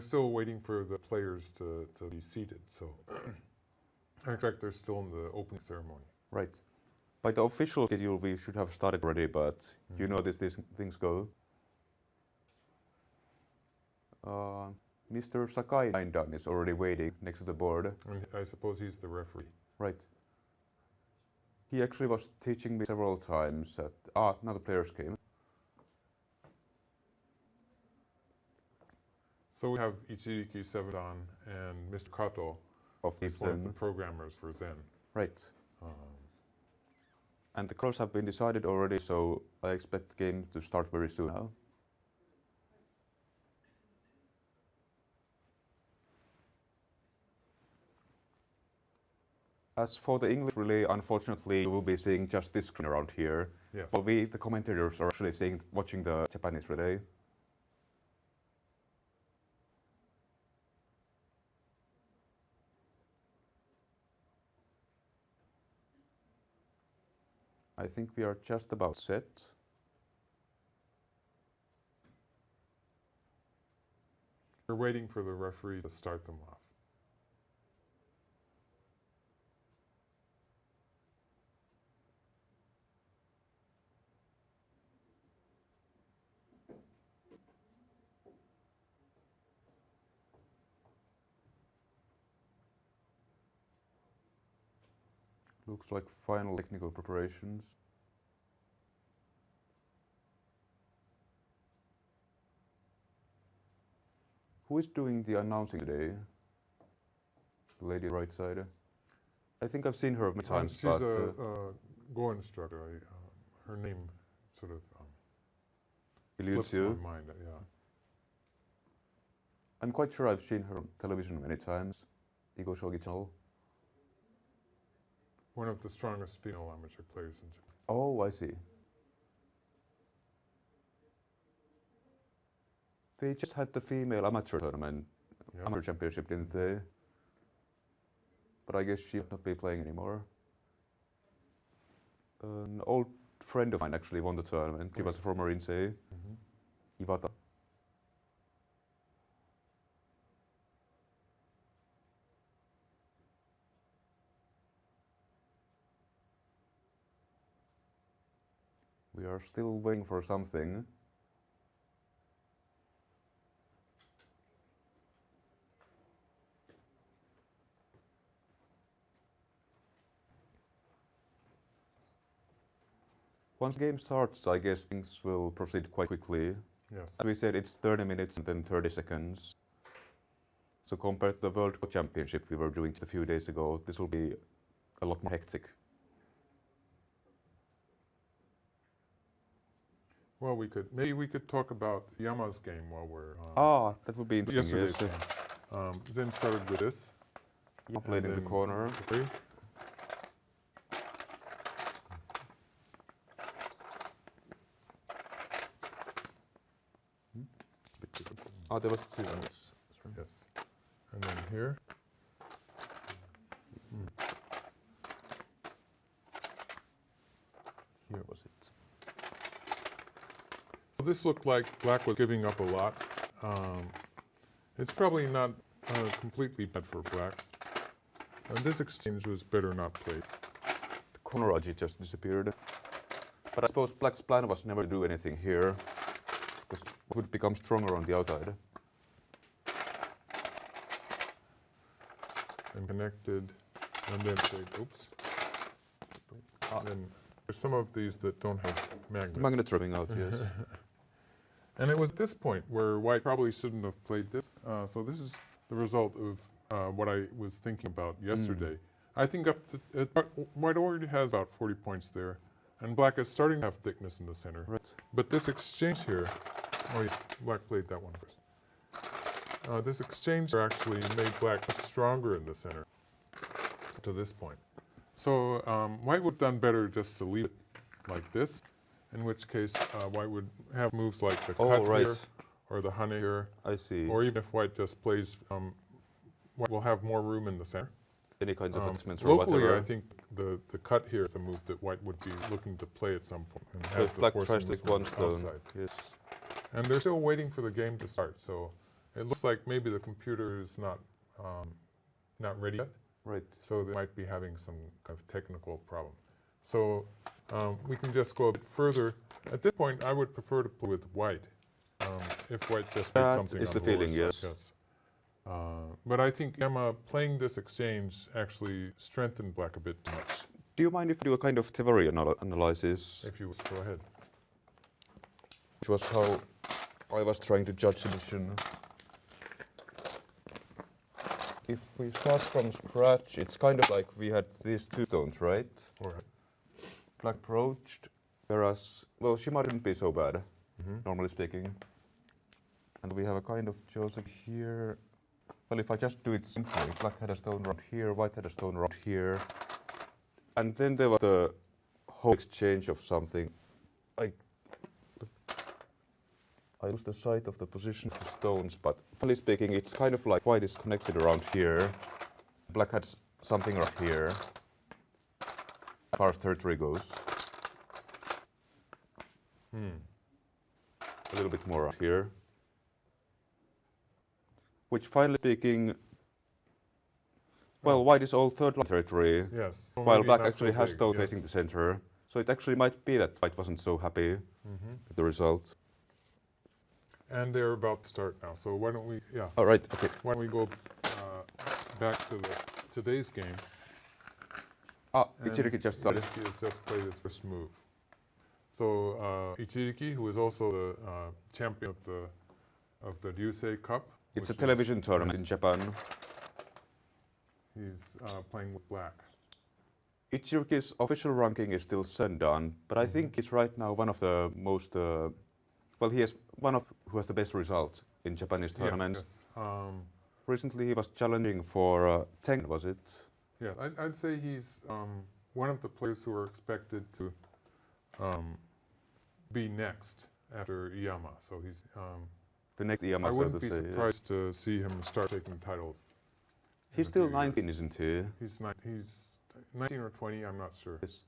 still waiting for the players to be seated. So, in fact, they're still in the opening ceremony. Right. By the official schedule, we should have started already, but you know these things go. Mr. Sakai Naindan is already waiting next to the board. And I suppose he's the referee. Right. He actually was teaching me several times that... now the players came. So we have Ichiriki Sevedan and Mr. Kato, Of who's one of the DeepZen. programmers for Zen. Right. And the colors have been decided already, so I expect the game to start very soon now. As for the English relay, unfortunately, you will be seeing just this screen around here. Yes. While we, the commentators, are actually watching the Japanese relay. I think we are just about set. We're waiting for the referee to start them off. Looks like final technical preparations. Who is doing the announcing today? The lady right side. I think I've seen her many times. She's a Go instructor. Her name sort of eludes slips you. my mind. Yeah. I'm quite sure I've seen her on television many times. Ego Shogi channel. One of the strongest female amateur players in Japan. Oh, I see. They just had the female amateur tournament, Yes. amateur championship, didn't they? But I guess she'll not be playing anymore. An old friend of mine actually won the tournament. He was a former Densei, Iwata. We are still waiting for something. Once the game starts, I guess things will proceed quite quickly. Yes. As we said, it's 30 minutes and then 30 seconds. So compared to the World Championship we were doing just a few days ago, this will be a lot more hectic. Well, maybe we could talk about Yama's game while we're That would be interesting. yesterday's Yes. game. Zen started with this. Yama played in the then corner. three. There was two. Yes. And then here. Here was it. So this looked like black was giving up a lot. It's probably not completely bad for black. This exchange was better not played. The corner aji just disappeared. But I suppose black's plan was never to do anything here, because it would become stronger on the outside. And connected, and then played, oops. And then there's some of these that don't have magnets. The magnet's rubbing out, yes. And it was at this point where white probably shouldn't have played this. So this is the result of what I was thinking about yesterday. I think white already has about 40 points there, and black is starting to have thickness in the center. Right. But this exchange here, oh yes, black played that one first. This exchange here actually made black much stronger in the center to this point. So white would have done better just to leave it like this, in which case white would have moves like the cut here, or the hane here. I see. Or even if white just plays, white will have more room in the center. Any kinds of adjustments or locally, whatever. I think the cut here is the move that white would be looking to play at some point. And So have if the black forcing tries to moves take one on the stone, outside. yes. And they're still waiting for the game to start, so it looks like maybe the computer is not ready yet. Right. So they might be having some kind of technical problem. So we can just go a bit further. At this point, I would prefer to play with white. If white just made something is on the the lower feeling, side, yes. But I think Emma playing this exchange actually strengthened black a bit too much. Do you mind if we do a kind of theory analysis? If you go ahead. Which was how I was trying to judge the decision. If we start from scratch, it's kind of like we had these two stones, right? All right. Black approached, whereas, well, she mightn't be so bad, normally speaking. And we have a kind of Joseph here. Well, if I just do it simply, black had a stone around here, white had a stone around here. And then there was the whole exchange of something. I lose the sight of the position of the stones, but finally speaking, it's kind of like white is connected around here. Black had something around here, as far as territory goes. A little bit more around here. Which, finally speaking, well, white is all third line territory, Yes. So while maybe black not actually so has big, stone yes. facing the center. So it actually might be that white wasn't so happy with the result. And they're about to start now. So why don't we, All right, okay. why don't we go back to today's game. Ichiriki just started. Ichiriki has just played his first move. So Ichiriki, who is also the champion of the Densei Cup. It's a television tournament in Japan. He's playing with black. Ichiriki's official ranking is still Sendan, but I think he's right now one of the most, well, he is one of who has the best results in Japanese tournaments. Yes. Recently he was challenging for Tengen, was it? Yeah, I'd say he's one of the players who are expected to be next after Iyama. So he's The next Iyama, I so wouldn't to be say. surprised to see him start taking titles. He's still 19, isn't he? He's 19 or 20, I'm not sure. Yes.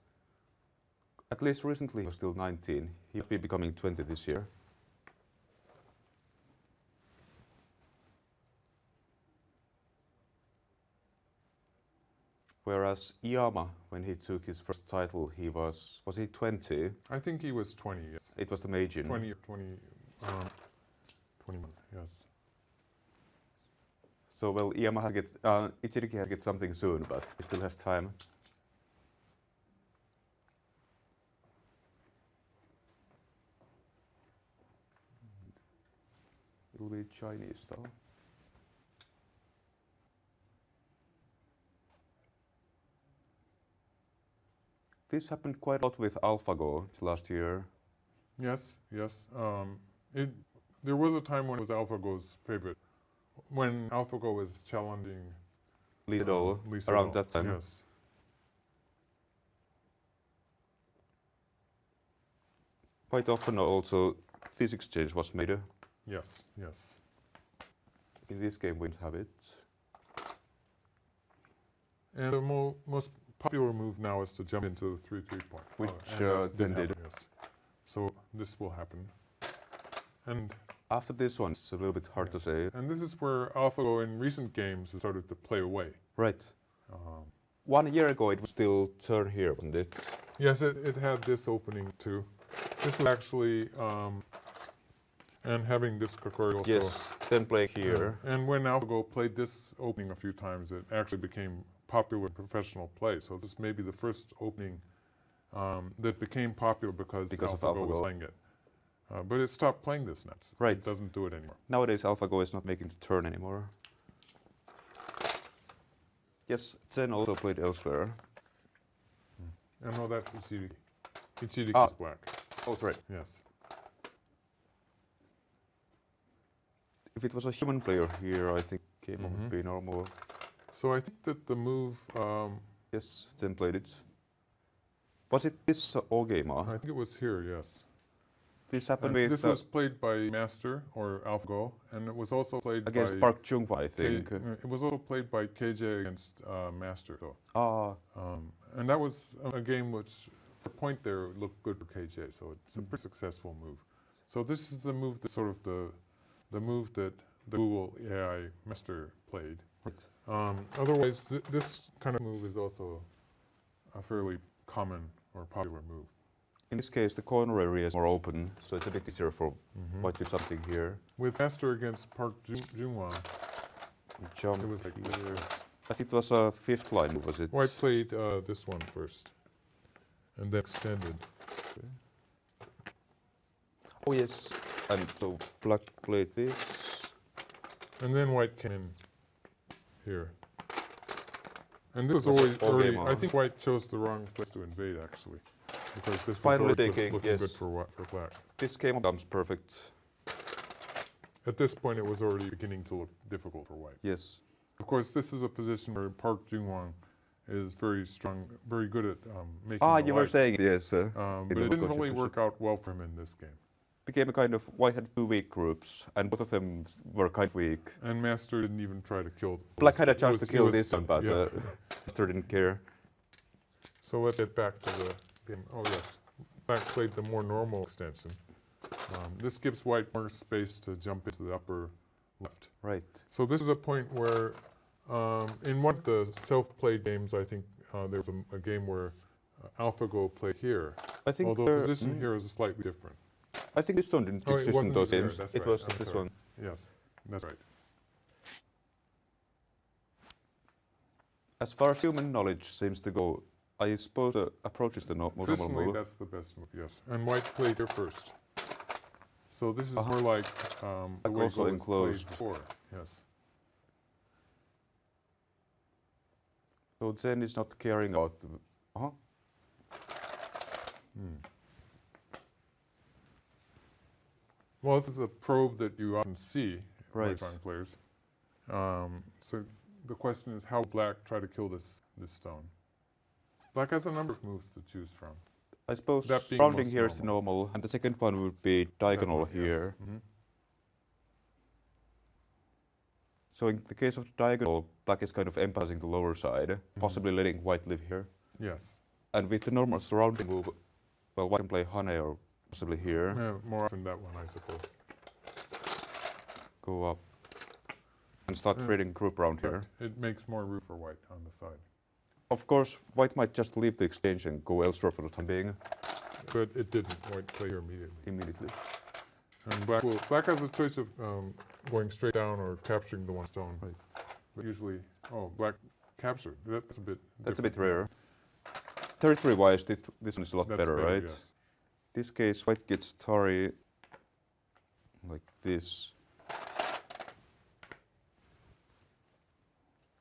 At least recently he was still 19. He'll be becoming 20 this year. Whereas Iyama, when he took his first title, he was he 20? I think he was 20, yes. It was the Meijin. 20 or 21, yes. So, well, Iyama has to get, Ichiriki has to get something soon, but he still has time. It will be Chinese though. This happened quite a lot with AlphaGo last year. Yes, yes. There was a time when it was AlphaGo's favorite. When AlphaGo was challenging Lido, Lisa around Doll, that time. Yes. Quite often also this exchange was made. Yes, yes. In this game we didn't have it. And the most popular move now is to jump into the 3-3 point. Which and then happen, did. yes. So this will happen. And After this one, it's a little bit hard to say. and this is where AlphaGo in recent games has started to play away. Right. 1 year ago it was still turn here, wasn't it? Yes, it had this opening too. This was actually, and having this Kokori also. Yes, then playing here. And when AlphaGo played this opening a few times, it actually became popular in professional play. So this may be the first opening that became popular because Because of AlphaGo was AlphaGo. playing it. But it stopped playing this net. Right. It doesn't do it anymore. Nowadays AlphaGo is not making the turn anymore. Yes, Zen also played elsewhere. And no, that's Ichiriki. Ichiriki Ah. is black. Oh, right. Yes. If it was a human player here, I think game would be normal. So I think that the move, Yes, Zen played it. Was it this or I gamer? think it was here, yes. This happened And with this was played by Master or AlphaGo, and it was also played against by Park Chung-hwa, I think. It was also played by KJ against Master. So, Ah, and that was a game which, for point there, looked good for KJ. So it's a pretty successful move. So this is the move that sort of the move that the Google AI master played. Right. Otherwise, this kind of move is also a fairly common or popular move. In this case, the corner area is more open, so it's a bit easier for white to do something here. With master against Park Junghwan, Jump it was like here. this. I think it was a fifth line move, was it? White played this one first, and then extended. Oh yes, and so black played this. And then white came in here. And this was Was always all already, game I on. think white chose the wrong place to invade actually. Because this was Finally already taking, looking yes. good for black. This game becomes perfect. At this point it was already beginning to look difficult for white. Yes. Of course this is a position where Park Junghwan is very strong, very good at making Ah, the you were light. saying yes. But it didn't really work out well for him in this game. Became a kind of white had two weak groups, and both of them were kind of weak. And Master didn't even try to kill. Black had a he chance was- to he kill was this one, but yeah. Master didn't care. So let's get back to the game. Oh yes, Black played the more normal extension. This gives white more space to jump into the upper left. Right. So this is a point where, in one of the self-played games, I think there was a game where AlphaGo played here. I think Although the position here is slightly different. I think this one didn't Oh, it exist in wasn't those there, games. that's It right, was I'm this sorry. one. Yes, that's right. As far as human knowledge seems to go, I suppose the approach is the most normal Traditionally, move. that's the best move, yes. And white played here first. So this is more like the Like way also Go was enclosed. played before, yes. So Zen is not caring about. Well, this is a probe that you often see by Right. strong players. So the question is how Black try to kill this stone. Black has a number of moves to choose from. I suppose That being rounding most here is the normal, and the second one would be diagonal That one, yes. here. Mhm. So in the case of the diagonal, black is kind of emphasizing the lower side, possibly letting white live here. Yes. And with the normal surrounding move, well, white can play Hane or possibly here, Yeah, more often that one, I suppose. go up, and start creating group around here. But it makes more room for white on the side. Of course, white might just leave the exchange and go elsewhere for the time being, But it didn't. White play here immediately. immediately. And Black has a choice of going straight down or capturing the one stone. Right. But usually, Black captured. That's a bit That's a different. bit rare. Territory-wise, this one is a lot That's better, right? Yes. This case, white gets Tari like this.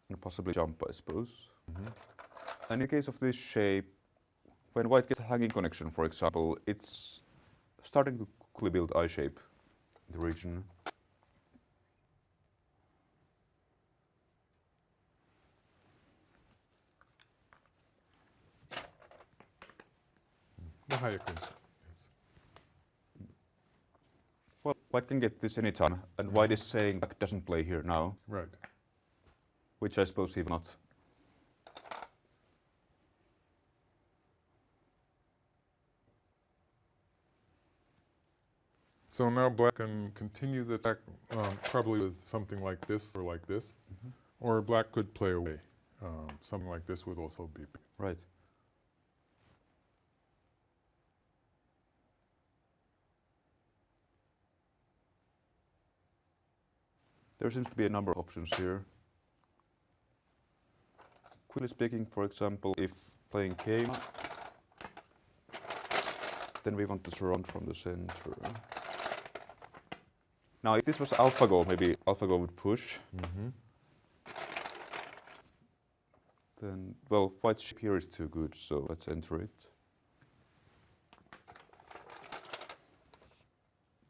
And possibly jump, I suppose. And in case of this shape, when white gets a hanging connection, for example, it's starting to quickly build eye shape in the region. The Hayekins. Yes. Well, white can get this anytime, and white is saying black doesn't play here now, Right. which I suppose he will not. So now Black can continue the attack probably with something like this or like this. Or Black could play away. Something like this would also be. Right. There seems to be a number of options here. Quickly speaking, for example, if playing Keima, then we want to surround from the center. Now, if this was AlphaGo, maybe AlphaGo would push. Then, well, white's shape here is too good, so let's enter it.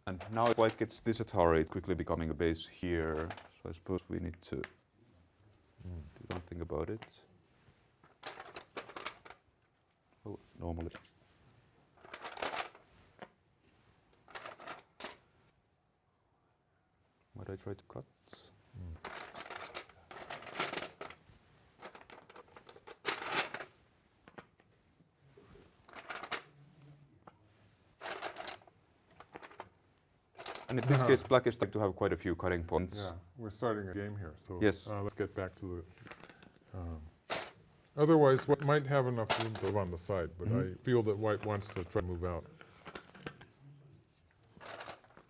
And now if white gets this Atari, it's quickly becoming a base here. So I suppose we need to do something about it. Well, normally. Might I try to cut? And in this case, black is starting to have quite a few cutting points. Yeah, we're starting a game here, so Yes. Let's get back to the... otherwise, white might have enough room to live on the side, but I feel that white wants to try to move out.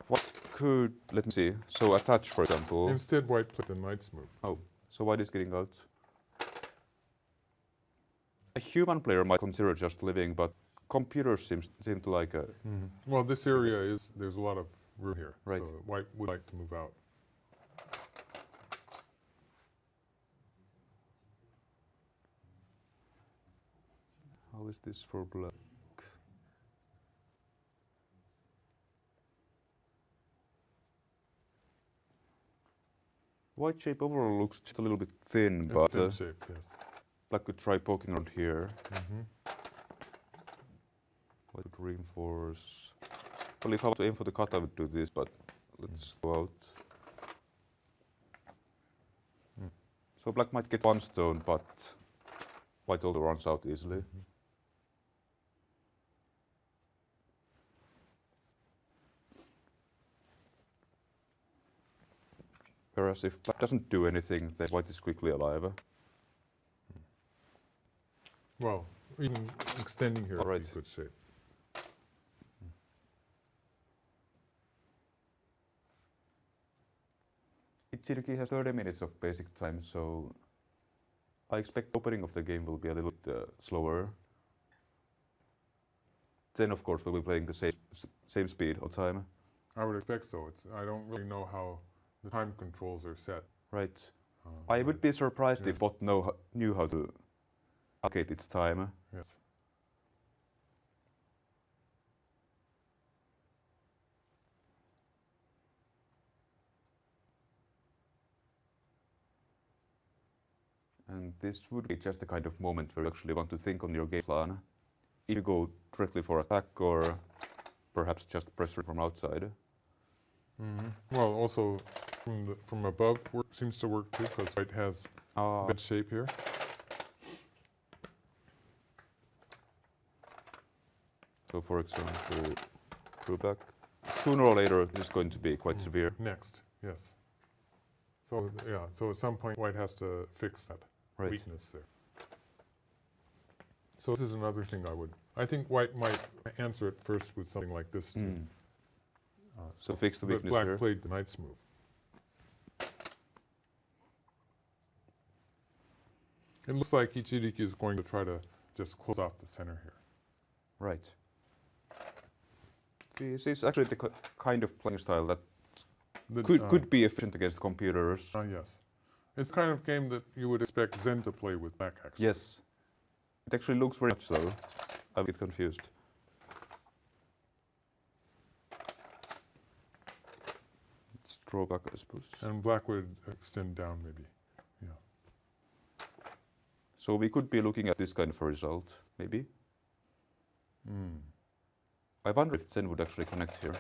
What could, let me see, so attach, for example. Instead, white played the knight's move. Oh, so white is getting out. A human player might consider just living, but computers seem to like a... Well, this area is, there's a lot of room here, Right. so white would like to move out. How is this for black? White shape overall looks just a little bit thin, It's but thin shape, yes. black could try poking around here. White would reinforce. Well, if I were to aim for the cut, I would do this, but let's go out. So black might get one stone, but white also runs out easily. Whereas if black doesn't do anything, then white is quickly alive. Well, even extending here would be good shape. Ichiriki has 30 minutes of basic time, so I expect the opening of the game will be a little bit slower. Then, of course, we'll be playing the same speed all the time. I would expect so. I don't really know how the time controls are set. Right. I would be surprised if bot knew how to allocate its time. Yes. And this would be just the kind of moment where you actually want to think on your game plan. If you go directly for attack or perhaps just pressure from outside. Well, also from above seems to work too, because white has bad shape here. So, for example, through back. Sooner or later, this is going to be quite severe. Next, yes. So yeah, so at some point white has to fix that weakness there. So this is another thing I think white might answer it first with something like this too. So fix the weakness black here. played the knight's move. It looks like Ichiriki is going to try to just close off the center here. Right. See, this is actually the kind of playing style that could be efficient against computers. Yes. It's the kind of game that you would expect Zen to play with black, actually. Yes. It actually looks very much so. I get confused. Let's draw back, I suppose. And black would extend down, maybe. Yeah. So we could be looking at this kind of a result, maybe. I wonder if Zen would actually connect here.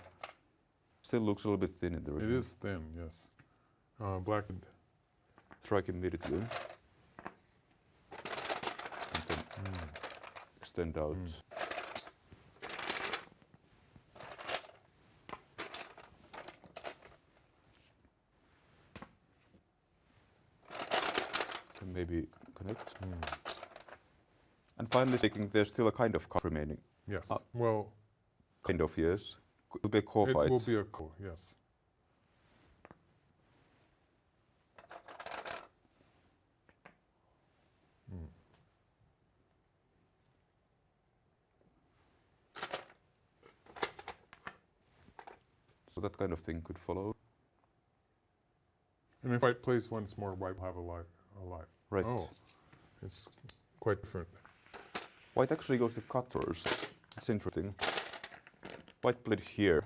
Still looks a little bit thin in the result. It is thin, yes. Black would strike immediately. And then extend out. And maybe connect. And finally speaking, there's still a kind of cut remaining. Yes. Well, kind of, yes. It will be a core it fight. It will be a core, yes. So that kind of thing could follow. And if white plays once more, white will have a life. Right. Oh, it's quite different. White actually goes to cut first. It's interesting. White played here.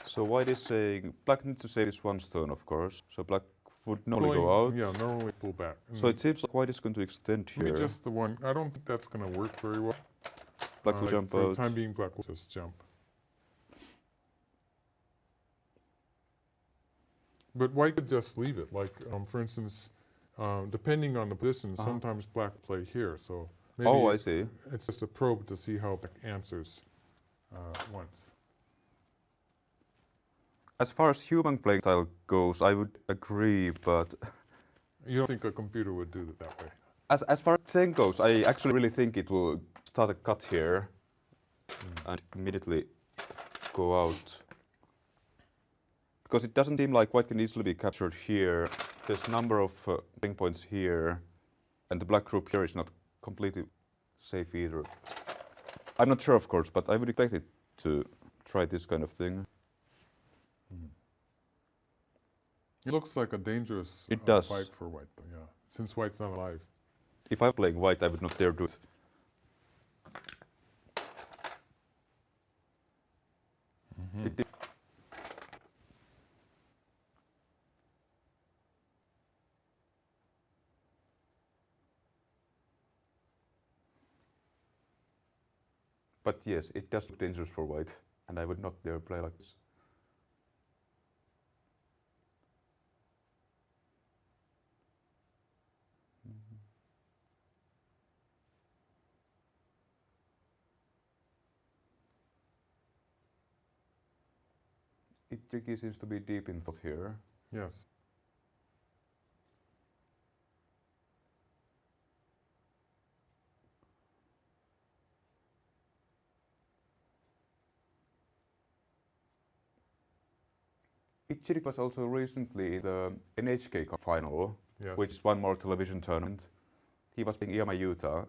So white is saying black needs to save this one stone, of course. So black would normally go out. Yeah, normally pull back. So it seems like white is going to extend here. Maybe just the one. I don't think that's going to work very well. Black will jump for out. For the time being, black will just jump. But white could just leave it. Like, for instance, depending on the position, sometimes black play here. So maybe I see. it's just a probe to see how black answers once. As far as human playing style goes, I would agree, but You don't think a computer would do it that way? as far as Zen goes, I actually really think it will start a cut here and immediately go out. Because it doesn't seem like white can easily be captured here. There's a number of ping points here, and the black group here is not completely safe either. I'm not sure, of course, but I would expect it to try this kind of thing. It looks like a dangerous It does. fight for white, though, yeah. Since white's not alive. If I'm playing white, I would not dare do it. But yes, it does look dangerous for white, and I would not dare play like this. Ichiriki seems to be deep in thought here. Yes. Ichiriki was also recently in the NHK Cup final, Yes. which is one more television tournament. He was playing Iiyama Yuta.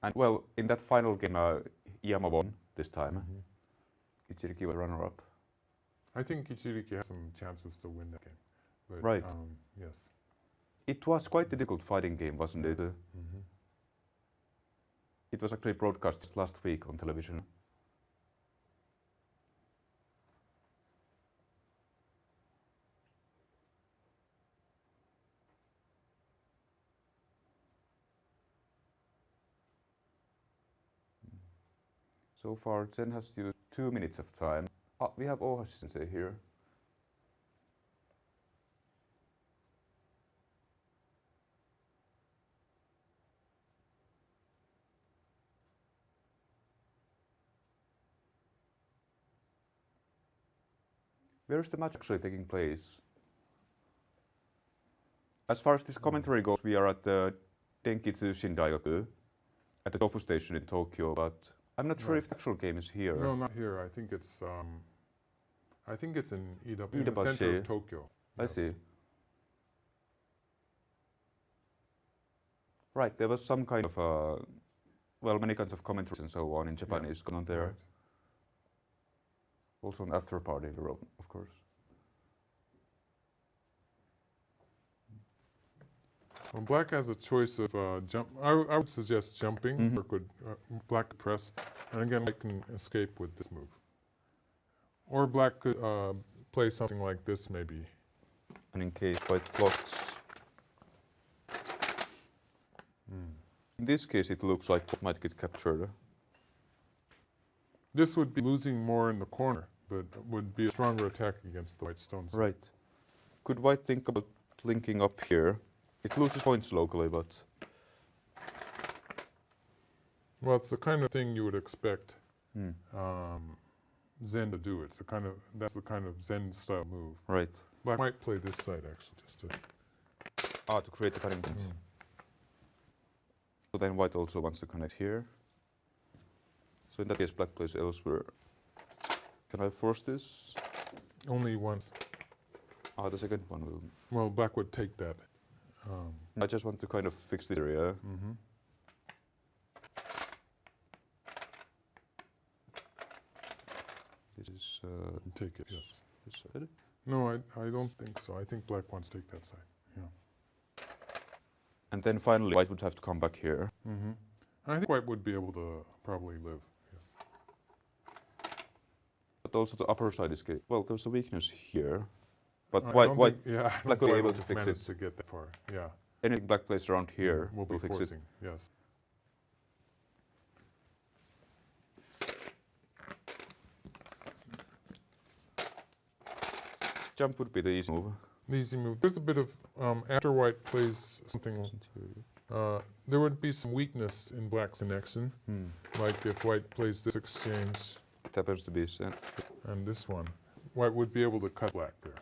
And well, in that final game, Iiyama won this time. Ichiriki was runner-up. I think Ichiriki has some chances to win that game. But, Right. Yes. It was quite a difficult fighting game, wasn't it? It was actually broadcast last week on television. So far, Zen has used 2 minutes of time. We have Ohashi Sensei here. Where is the match actually taking place? As far as this commentary goes, we are at the Denkitsushin Daigaku, at the Tofu station in Tokyo, but I'm not sure if the actual game is here. No, not here. I think it's in in the center Iidabashi. of Tokyo. I Yes. see. Right, there was some kind of, well, many kinds of commentaries and so on in Japanese going on there. Right. Also an after party, of course. Well, black has a choice of jump. I would suggest jumping, or could black could press, and again, white can escape with this move. Or black could play something like this, maybe. And in case white blocks. In this case, it looks like it might get captured. This would be losing more in the corner, but would be a stronger attack against the white stones. Right. Could white think about linking up here? It loses points locally, but Well, it's the kind of thing you would expect Zen to do. That's the kind of Zen style move. right. Black might play this side actually, just to. To create the cutting point. So then white also wants to connect here. So in that case, black plays elsewhere. Can I force this? Only once. The second one will. Well, black would take that. I just want to kind of fix this area. This is Take it, yes. this side. No, I don't think so. I think black wants to take that side. Yeah. And then finally, white would have to come back here. I think white would be able to probably live. Yes. But also the upper side is good. Well, there's a weakness here. But I white, don't white, think- yeah, I black don't will be think able white to would fix manage it. to get that far. Yeah. Anything black plays around here We'll be will fix forcing. it. Yes. jump would be the easy move. The easy move. There's a bit of after white plays something. There would be some weakness in black's connection, like if white plays this exchange. It happens to be sent. And this one, white would be able to cut black there.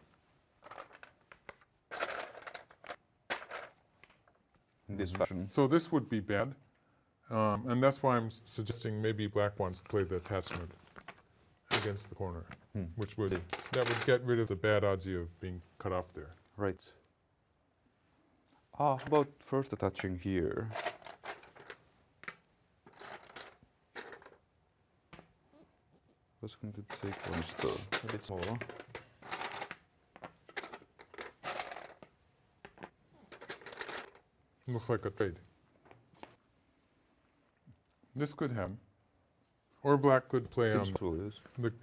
In this fashion. So this would be bad, and that's why I'm suggesting maybe black wants to play the attachment against the corner, which would that would get rid of the bad idea of being cut off there. Right. How about first attaching here? I was going to take one stone, a bit smaller. Looks like a trade. This could happen. Or black could play on.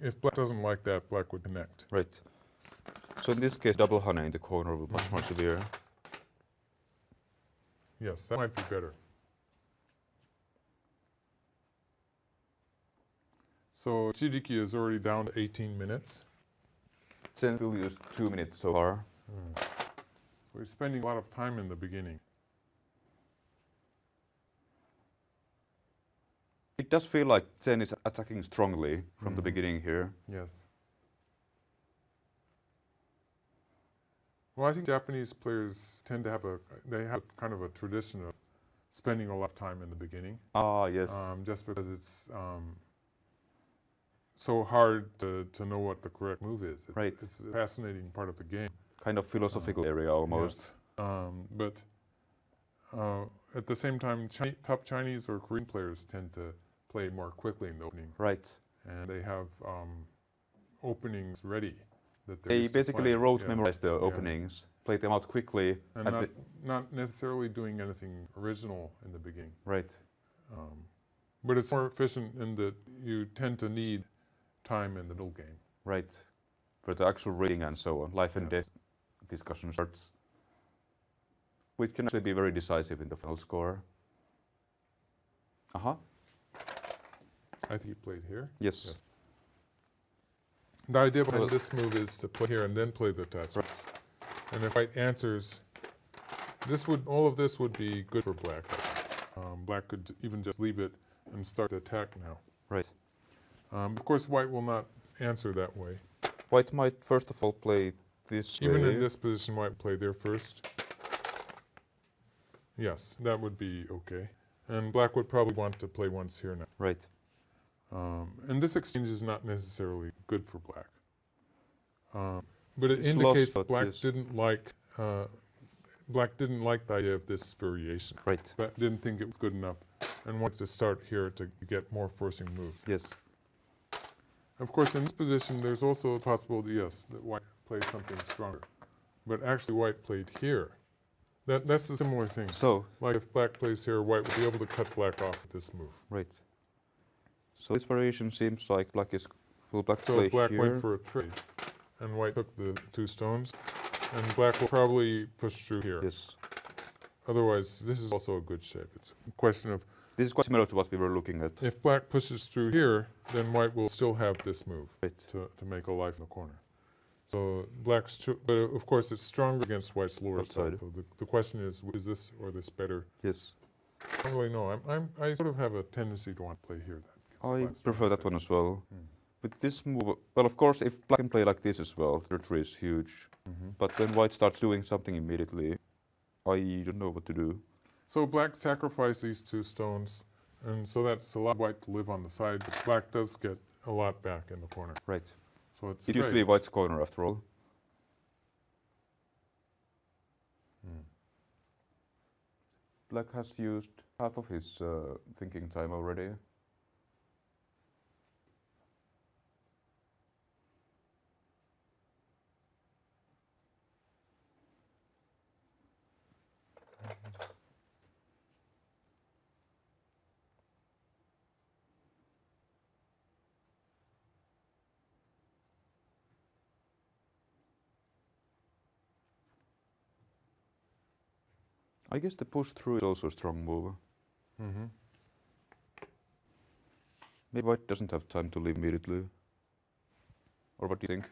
If black doesn't like that, black would connect. Right. So in this case, double honey in the corner will be much more severe. Yes, that might be better. So Ichiriki is already down to 18 minutes. Sen will use 2 minutes so far. So he's spending a lot of time in the beginning. It does feel like Sen is attacking strongly from the beginning here. Yes. Well, I think Japanese players tend to have they have kind of a tradition of spending a lot of time in the beginning. Ah, yes. Just because it's so hard to know what the correct move is. It's a fascinating part of the game. Kind of philosophical area almost. Yes. But at the same time, top Chinese or Korean players tend to play more quickly in the opening. Right. And they have openings ready. That they basically memorize the openings, play them out quickly. And not necessarily doing anything original in the beginning. Right. But it's more efficient in that you tend to need time in the middle game. Right. For the actual reading and so on, life and death discussion starts, which can actually be very decisive in the final score. I think he played here. Yes. The idea behind this move is to play here and then play the attachment. Right. And if white answers, all of this would be good for black. Black could even just leave it and start the attack now. Right. Of course, white will not answer that way. White might first of all play this way. Even in this position, white play there first. Yes, that would be okay. And black would probably want to play once here now. Right. And this exchange is not necessarily good for black. But it indicates that black didn't like the idea of this variation. Right. Black didn't think it was good enough and wanted to start here to get more forcing moves. Yes. Of course, in this position, there's also a possibility, that white plays something stronger. But actually, white played here. That's a similar thing. So, like if black plays here, white would be able to cut black off with this move. Right. So this variation seems like black will play here. So black here. went for a trade, and white took the 2 stones, and black will probably push through here. Yes. Otherwise, this is also a good shape. It's a question of... This is quite similar to what we were looking at. If black pushes through here, then white will still have this move to make a life in the corner. So black's... But of course, it's stronger against white's lower side. So the question is this or this better? Yes. I don't really know. I sort of have a tendency to want to play here. I prefer that one as well. With this move, well, of course, if black can play like this as well, territory is huge. But when white starts doing something immediately, I don't know what to do. So black sacrificed these 2 stones, and so that's a lot of white to live on the side, but black does get a lot back in the corner. Right. So it's it used to be white's corner after all. Black has used half of his thinking time already. I guess the push through is also a strong move. Maybe white doesn't have time to leave immediately. Or what do you think?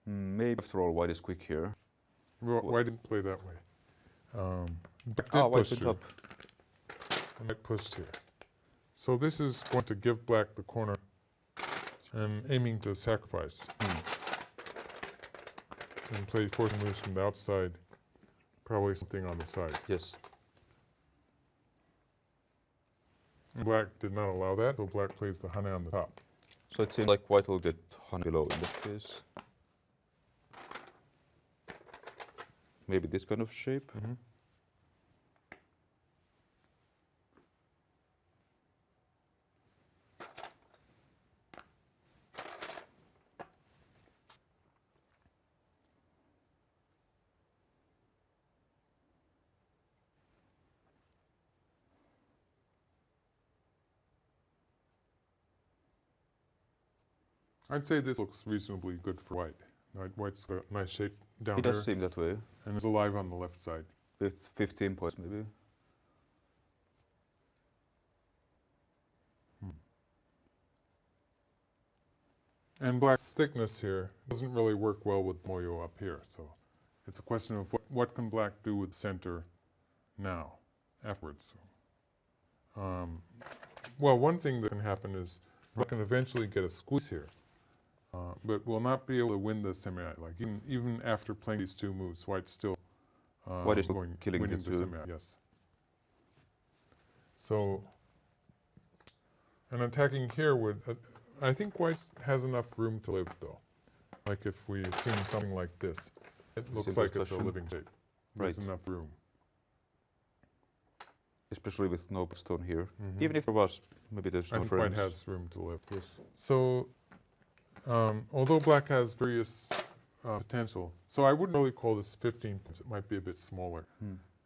Maybe after all, white is quick here. Well, white didn't play that way. Black did White push went here. up. And white pushed here. So this is going to give black the corner and aiming to sacrifice. And play forcing moves from the outside, probably something on the side. Yes. And black did not allow that, so black plays the hane on the top. So it seems like white will get hane below in that case. Maybe this kind of shape. I'd say this looks reasonably good for white. White's got a nice shape down It here. does seem that way. And is alive on the left side. With 15 points maybe. And black's thickness here doesn't really work well with moyo up here. So it's a question of what can black do with center now, afterwards. Well, one thing that can happen is black can eventually get a squeeze here. But will not be able to win the semi. Like even after playing these two moves, white's still White is killing winning the the two. semi. Yes. So, and attacking here would, I think white has enough room to live though. Like if we assume something like this, it looks Simple like it's a discussion. living shape. There's Right. enough room. Especially with no stone here. Even if there was, maybe there's I no think friends. white has room to live. Yes. So, although black has various potential, so I wouldn't really call this 15 points. It might be a bit smaller.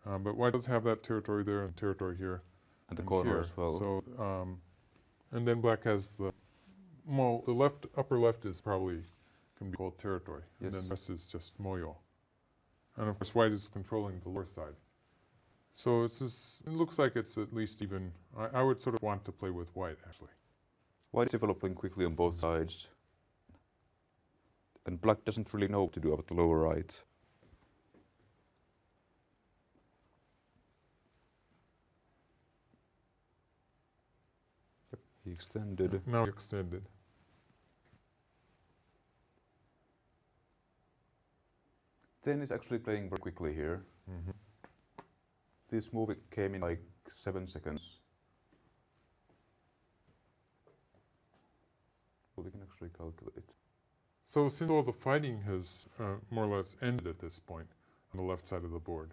But white does have that territory there and territory here. And the and corner here. as well. So, and then black has the, well, the left, upper left is probably can be called territory. Yes. And then the rest is just moyo. And of course white is controlling the lower side. So it's just, it looks like it's at least even, I would sort of want to play with white actually. White is developing quickly on both sides. And black doesn't really know what to do about the lower right. Yep, he extended. Now extended. Then he's actually playing very quickly here. This move came in like 7 seconds. So we can actually calculate. So since all the fighting has more or less ended at this point on the left side of the board,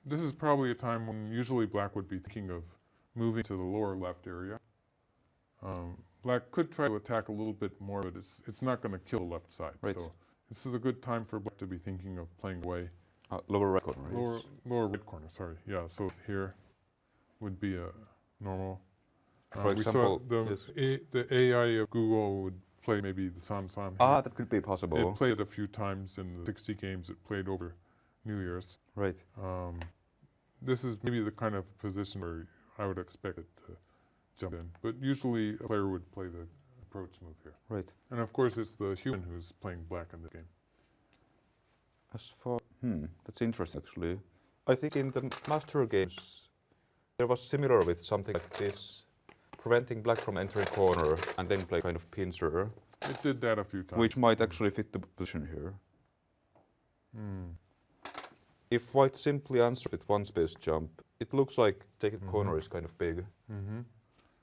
this is probably a time when usually black would be thinking of moving to the lower left area. Black could try to attack a little bit more, but it's not going to kill the left side. Right. So this is a good time for black to be thinking of playing away. Lower right corner. Lower right corner, sorry. Yeah, so here would be a normal. For we example, saw the AI of Google would play maybe the San here. That could be possible. It played it a few times in the 60 games it played over New Year's. Right. This is maybe the kind of position where I would expect it to jump in. But usually a player would play the approach move here. Right. And of course it's the human who's playing black in the game. As for that's interesting actually. I think in the master games there was similar with something like this, preventing black from entering corner and then play kind of pincer, It did that a few times. which might actually fit the position here. If white simply answers with one space jump, it looks like taking corner is kind of big.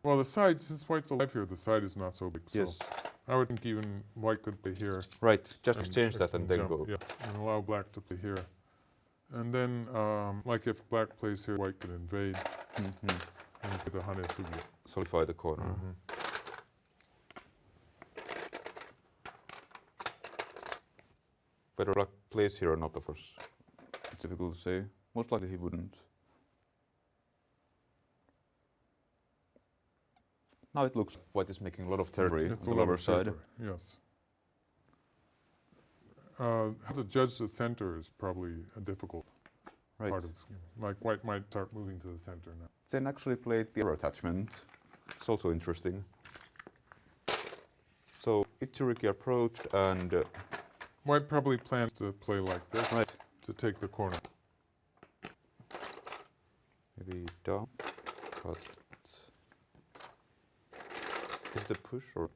Well, the side, since white's alive here, the side is not so big. So Yes. I would think even white could play here. Right, just and exchange that and then jump, go. Yeah, and allow black to play here. And then, like if black plays here, white could invade and get the hane sugi. Solidify the corner. Whether black plays here or not, of course, it's difficult to say. Most likely he wouldn't. Now it looks like white is making a lot of territory It's on a the lot lower of side. territory, yes. How to judge the center is probably a difficult Right. part of this game. Like white might start moving to the center now. Then actually played the error attachment. It's also interesting. So Ichiriki approached and White probably plans to play like this right, to take the corner. maybe down, cut. Is the push or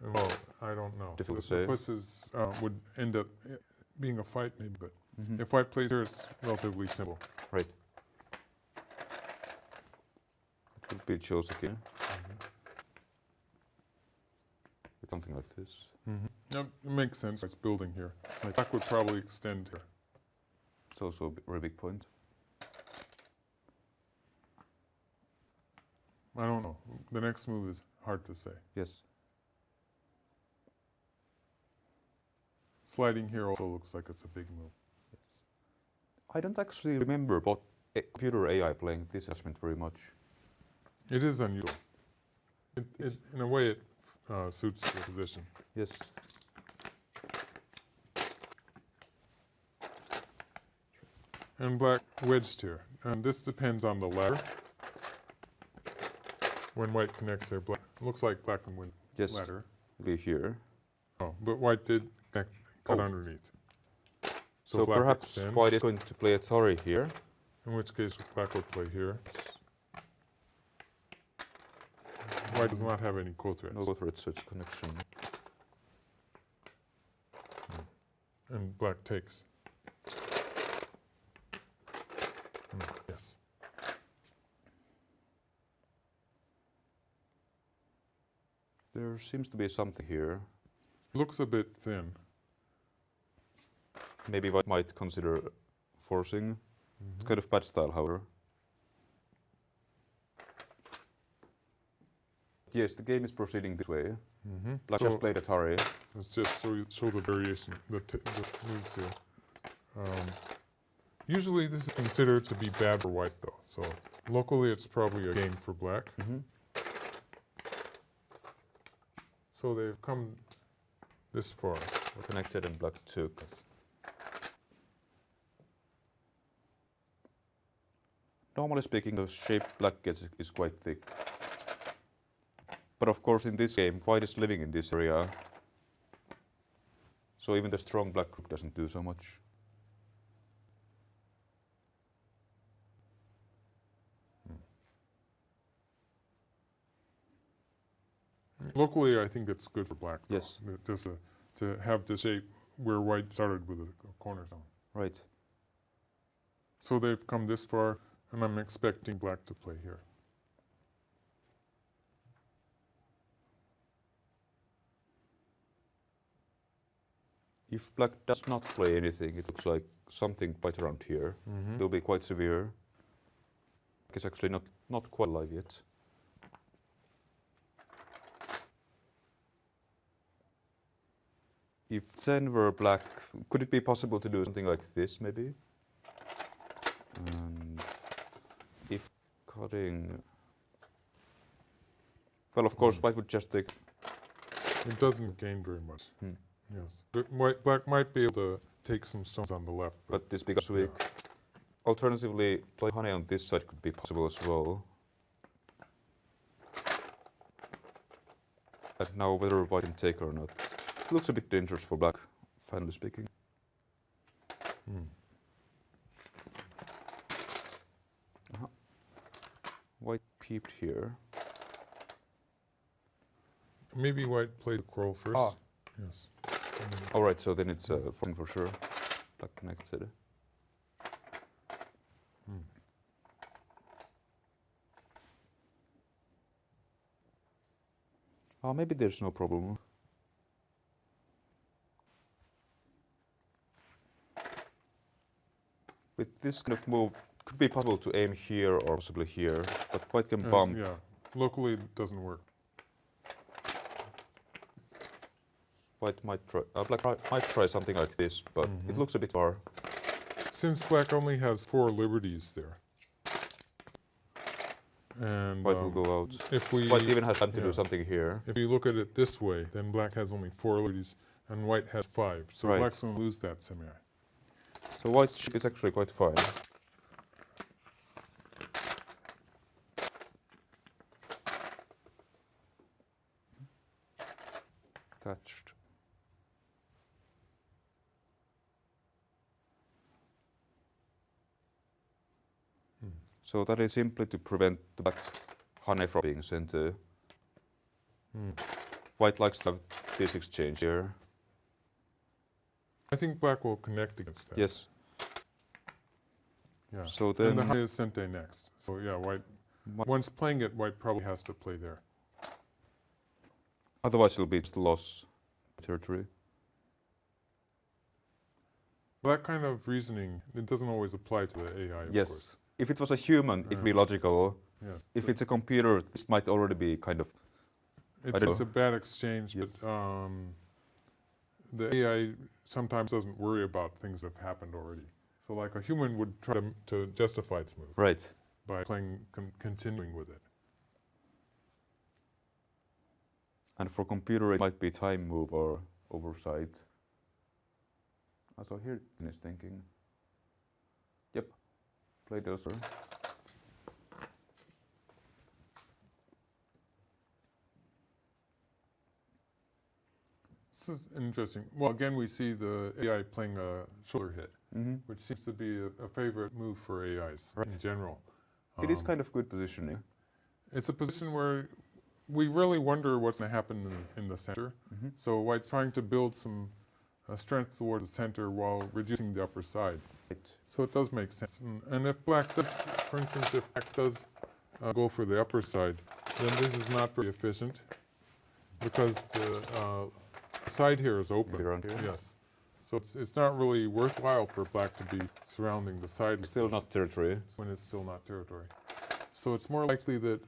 Well, I don't know. Difficult to The say. pushes would end up being a fight maybe, but Mhm. if White plays here, it's relatively simple. right? It could be Joseki with something like this. It makes sense. It's building here. Right. Black would probably extend here. It's also a very big point. I don't know. The next move is hard to say. Yes. Sliding here also looks like it's a big move. I don't actually remember about computer AI playing this adjustment very much. It is unusual. In a way, it suits the position. Yes. And Black wedged here. And this depends on the ladder. When White connects here, Black looks like Black can win Yes. ladder. Maybe here. Oh, but White did cut Oh. underneath. So Black perhaps extends, White is going to play Atari here. in which case Black would play here. White does not have any co-threats. No threats, so it's connection. And Black takes. Yes. There seems to be something here. Looks a bit thin. Maybe White might consider forcing. It's kind of bad style, however. Yes, the game is proceeding this way. Black So- just played Atari. Let's just show the variation, the moves here. Usually this is considered to be bad for White though, so locally it's probably a game for Black. So they've come this far. Connected and Black took. Normally speaking, the shape Black gets is quite thick. But of course in this game, White is living in this area. So even the strong Black group doesn't do so much. Locally I think it's good for Black though. Yes. Just to have the shape where White started with a cornerstone. Right. So they've come this far, and I'm expecting Black to play here. If Black does not play anything, it looks like something quite around here. It will be quite severe. It's actually not quite alive yet. If Zen were Black, could it be possible to do something like this, maybe? And if cutting... Well, of course, White would just take... It doesn't gain very much. Yes. But Black might be able to take some stones on the left. But this becomes weak. Alternatively, play honey on this side could be possible as well. And now whether White can take or not. It looks a bit dangerous for Black, finally speaking. White peeped here. Maybe White played the crow first. Ah. Yes. Alright, so then it's falling for sure. Black connected. Maybe there's no problem. With this kind of move, it could be possible to aim here or possibly here, but White can bump. Yeah. Locally it doesn't work. White might try, Black might try something like this, but it looks a bit far. Since Black only has 4 liberties there. And White will go out. if we White even has time to do something here. if you look at it this way, then Black has only 4 liberties and White has 5. So Right. Black's gonna lose that semi. So White is actually quite fine. attached. So that is simply to prevent the black honey from being sent to. White likes to have this exchange here. I think black will connect against that. Yes. Yeah. So and the then honey is sent next. So yeah, white. Once playing it, white probably has to play there. otherwise it'll be just loss territory. That kind of reasoning, it doesn't always apply to the AI, of Yes. course. If it was a human, it'd be logical. Yes. If it's a computer, this might already be kind of... It's a bad exchange, Yes. but the AI sometimes doesn't worry about things that have happened already. So like a human would try to justify its move Right. by playing, continuing with it. And for computer, it might be time move or oversight. So here is thinking. Yep. Play those. This is interesting. Well, again, we see the AI playing a shoulder hit, which seems to be a favorite move for AIs in general. It is kind of good positioning. It's a position where we really wonder what's going to happen in the center. So white's trying to build some strength towards the center while reducing the upper side. Right. So it does make sense. And if black does, for instance, if black does go for the upper side, then this is not very efficient because the side here is open. Around here? Yes. So it's not really worthwhile for black to be surrounding the side. Still not territory. When it's still not territory. So it's more likely that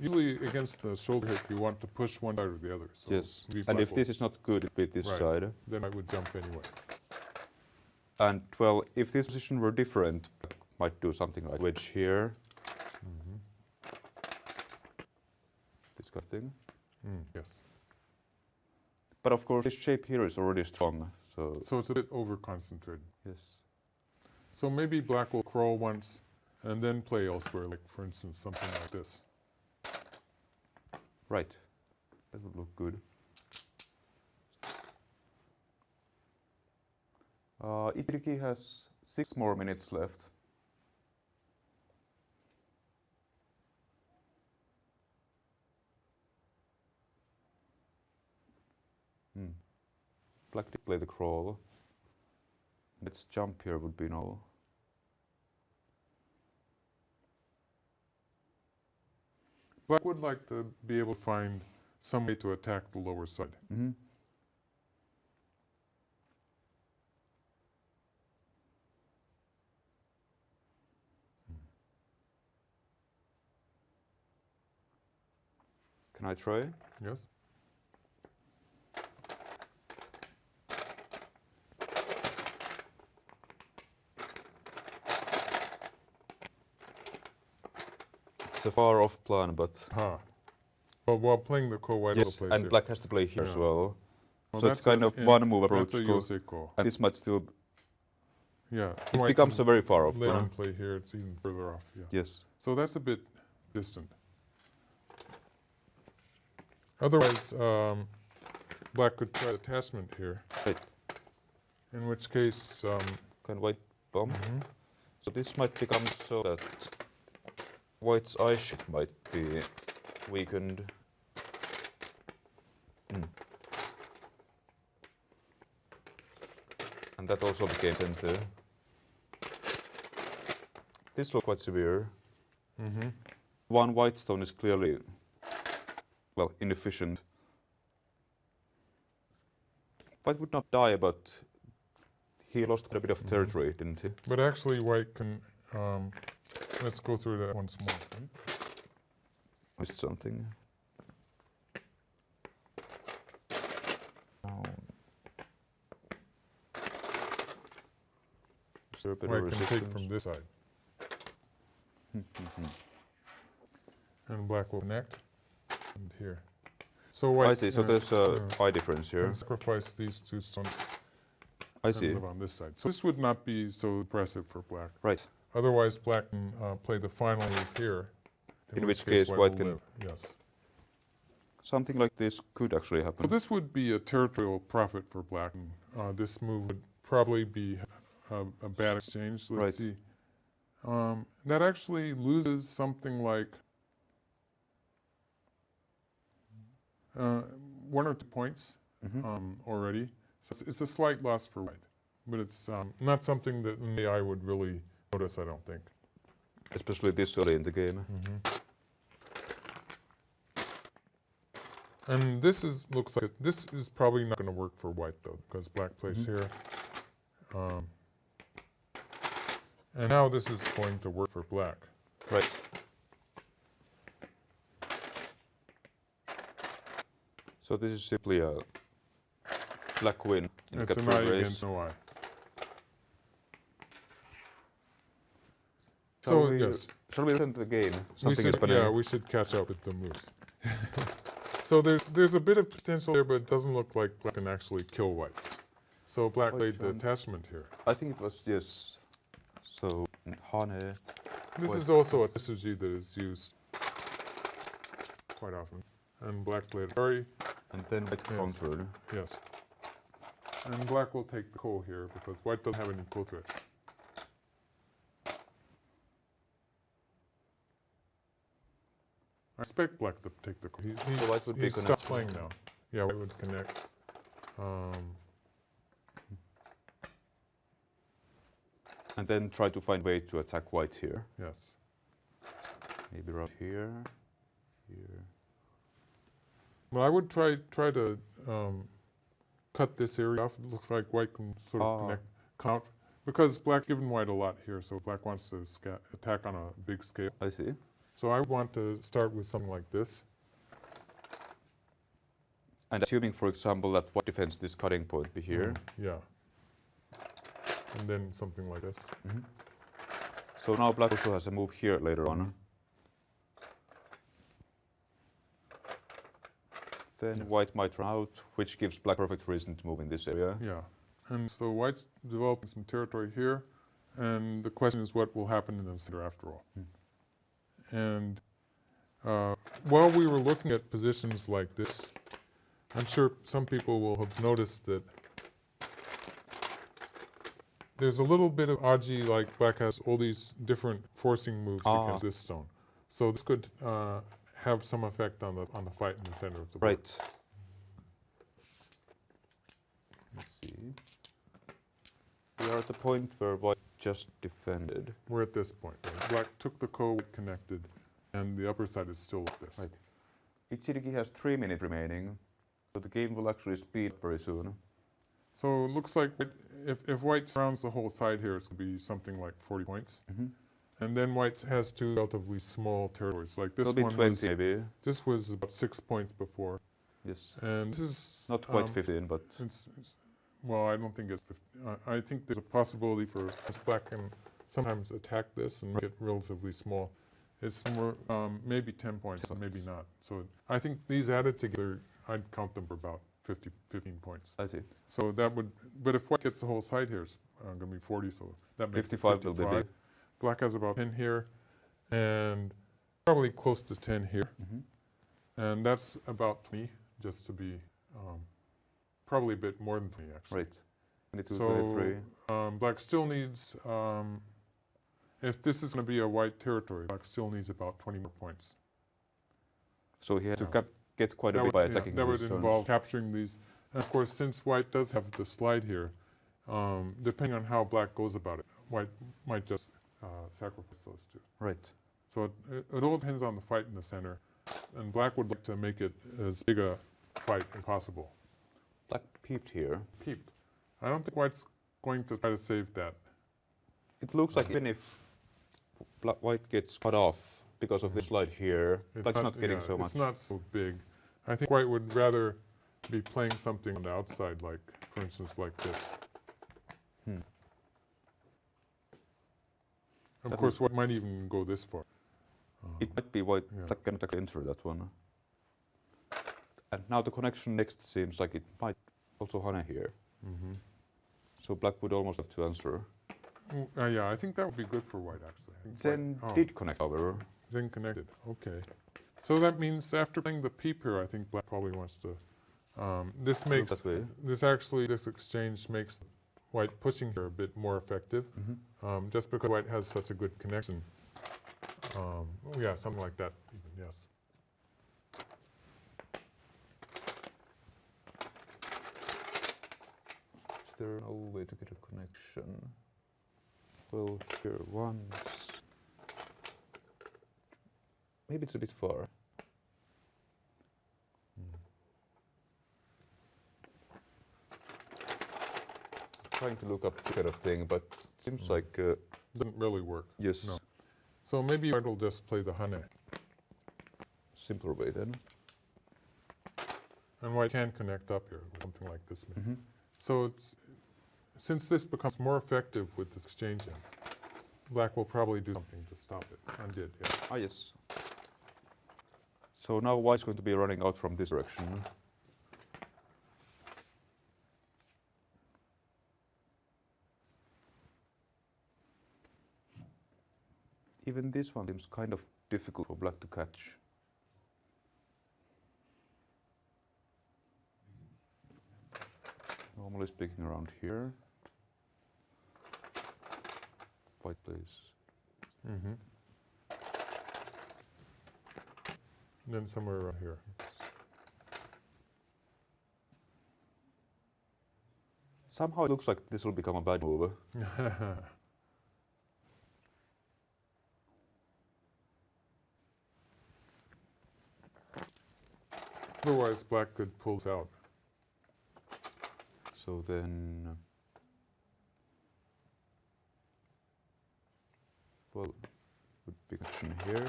usually against the shoulder hit you want to push one side or the other. So Yes. maybe And black if will- this is not good, it'd be this Right. side. then I would jump anyway. And well, if this position were different, might do something like wedge here. This kind of thing. Yes. But of course, this shape here is already strong. So So it's a bit over concentrated. yes. So maybe black will crawl once and then play elsewhere, like for instance something like this. Right. That would look good. Ichiriki has 6 more minutes left. Black did play the crawl. Let's jump here would be no. Black would like to be able to find some way to attack the lower side. Can I try? Yes? It's a far off plan, but Well, while playing the ko, white yes, also plays and here. black has to play here as Yeah. well. Well, So it's that's kind of one move approach. That's a Go. Yosei ko. And this might still Yeah. it white becomes can a very far off lay plan. on play here, it's even further off. Yeah. Yes. So that's a bit distant. Otherwise, black could try attachment here. Right. In which case, Kind of white bomb. So this might become so that white's eye shape might be weakened. And that also became center. This looks quite severe. One white stone is clearly, well, inefficient. White would not die, but he lost quite a bit of territory, didn't he? but actually white can, let's go through that once more. Missed something. Is there a better White can take resistance? from this side. And black will connect, and here. So white I see, so there's a eye difference here. can sacrifice these two stones I and see. live on this side. So this would not be so impressive for black. Right. Otherwise, black can play the final move here. In which case white will can- live. Yes. something like this could actually happen. So this would be a territorial profit for black. This move would probably be a bad exchange. Let's see. That actually loses something like 1 or 2 points already. So it's a slight loss for white, but it's not something that an AI would really notice, I don't think. Especially this early in the game. And this looks like this is probably not going to work for white though, because black plays here. And now this is going to work for black. Right. So this is simply a black win in It's an capture eye race. against no eye. So yes, Shall we return to the game? Something is happening. yeah, we should catch up with the moves. So there's a bit of potential there, but it doesn't look like black can actually kill white. So black played the attachment here. I think it was, yes. So Hane. This is also a strategy that is used quite often. And black played very. And then white countered. Yes. And black will take the ko here because white doesn't have any ko threats. I expect black to take the ko. So white would be He's stopped connected. playing now. Yeah, white would connect. And then try to find way to attack white here. Yes. Maybe right here. Here. Well, I would try to cut this area off. It looks like white can sort of count. Because black given white a lot here, so black wants to attack on a big scale. I see. So I want to start with something like this. And assuming, for example, that white defends this cutting point be here. Yeah. And then something like this. So now black also has a move here later on. Then white might run out, which gives black perfect reason to move in this area. Yeah. And so white's developing some territory here. And the question is what will happen in the center after all. And while we were looking at positions like this, I'm sure some people will have noticed that there's a little bit of aji, like black has all these different forcing moves against this stone. So this could have some effect on the fight in the center of the board. Right. Let's see. We are at the point where white just defended. We're at this point. Right? Black took the ko, white connected, and the upper side is still like this. Right. Ichiriki has 3 minutes remaining, so the game will actually speed up very soon. So it looks like if white surrounds the whole side here, it's going to be something like 40 points. And then white has 2 relatively small territories. Like this It'll be one 20 maybe. This was about 6 points before. Yes. And this is Not quite 15, but well, I don't think it's 50. I think there's a possibility for black can sometimes attack this and make it relatively small. It's more maybe 10 points, maybe not. So I think these added together, I'd count them for about 15 points. I see. So that would, but if white gets the whole side here, it's going to be 40. So that makes 55 it will 55. be big. Black has about 10 here, and probably close to 10 here. And that's about 20, just to be probably a bit more than 20 actually. Right. 22, So 23. black still needs, if this is going to be a white territory, black still needs about 20 more points. So he had to get quite a bit by attacking that these would stones. involve capturing these. And of course, since white does have the slide here, depending on how black goes about it, white might just sacrifice those 2. Right. So it all depends on the fight in the center, and black would like to make it as big a fight as possible. Black peeped here. Peeped. I don't think white's going to try to save that. It looks like even if white gets cut off because of this slide here, black's not getting so much. It's not so big. I think white would rather be playing something on the outside, like, for instance, like this. Of course, white might even go this far. It might be white black cannot actually enter that one. And now the connection next seems like it might also Hane here. So black would almost have to answer. Yeah, I think that would be good for white, actually. Zen did connect, however. Zen connected, okay. So that means after playing the peep here, I think black probably wants to. This makes this exchange makes white pushing here a bit more effective, just because white has such a good connection. Yeah, something like that. Even, yes. Is there no way to get a connection? Well, here once. Maybe it's a bit far. Trying to look up this kind of thing, but it seems like doesn't really work. Yes. No. So maybe white will just play the hane. Simpler way then. And white can connect up here with something like this. So since this becomes more effective with this exchange in, black will probably do something to stop it. Undid, yeah. Ah, yes. So now white's going to be running out from this direction. Even this one seems kind of difficult for black to catch. Normally speaking around here. White plays. Then somewhere around here. Somehow it looks like this will become a bad move. Otherwise, black could pull this out. So then, well, would be connection here.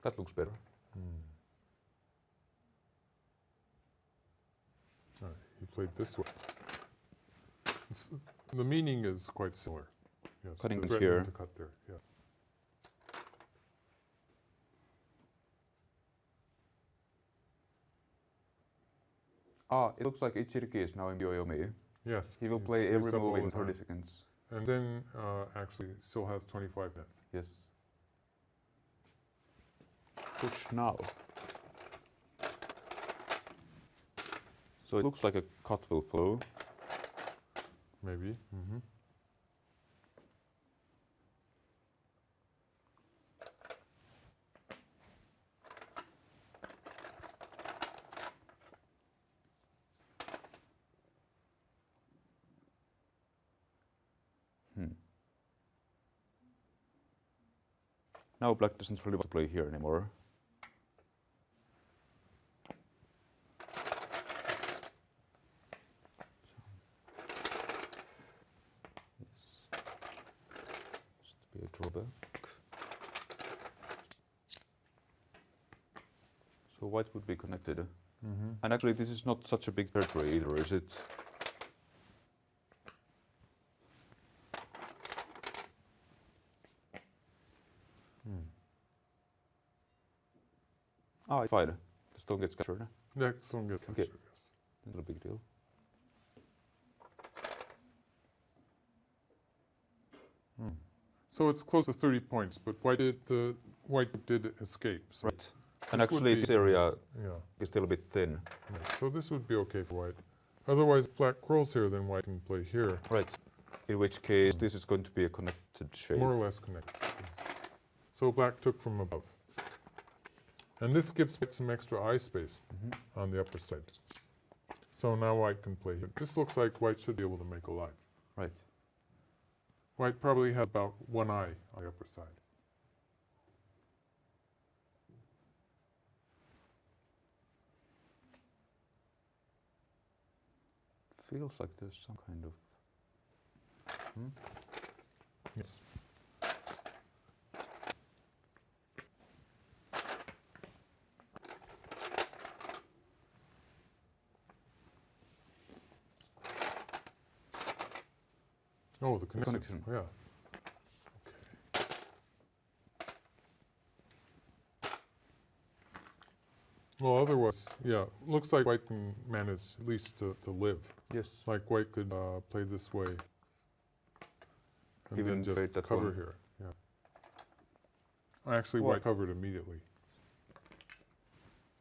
That looks better. All right, he played this way. The meaning is quite similar. Yes, Cutting to here. To cut there, yes. Ah, it looks like Ichiriki is now in Yoyomi. Yes. He will he's play every used up move all in the time. 30 seconds. And then actually still has 25 minutes. Yes. Push now. So it looks like a cut will flow. Maybe. Now black doesn't really want to play here anymore. Just be a drawback. So white would be connected. And actually this is not such a big territory either, is it? Ah, it's fine. The stone gets captured. Next one gets Okay. captured, yes. Not a big deal. So it's close to 30 points, but white did escape. So Right. And this would actually be- this area yeah, is still a bit thin. yeah. So this would be okay for white. Otherwise, if black crawls here, then white can play here, Right. In which case this is going to be a connected shape. more or less connected. So black took from above. And this gives white some extra eye space on the upper side. So now white can play here. This looks like white should be able to make a life. Right. White probably had about one eye on the upper side. Feels like there's some kind of... Yes. Oh, the connection. connection. Yeah. Okay. Well, otherwise, yeah, looks like white can manage at least to live. Yes. Like white could play this way And Even then just trade that cover one. here. Yeah. Actually, Well- white covered immediately.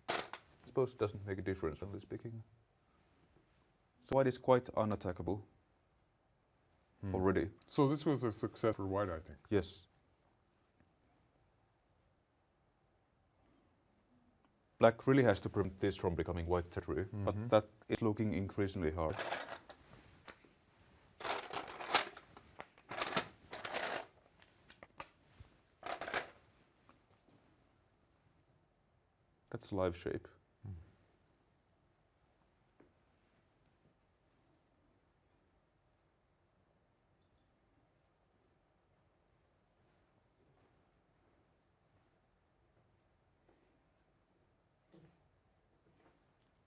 I suppose it doesn't make a difference, generally speaking. So white is quite unattackable already. So this was a success for white, I think. Yes. Black really has to prevent this from becoming white territory, but that is looking increasingly hard. That's live shape.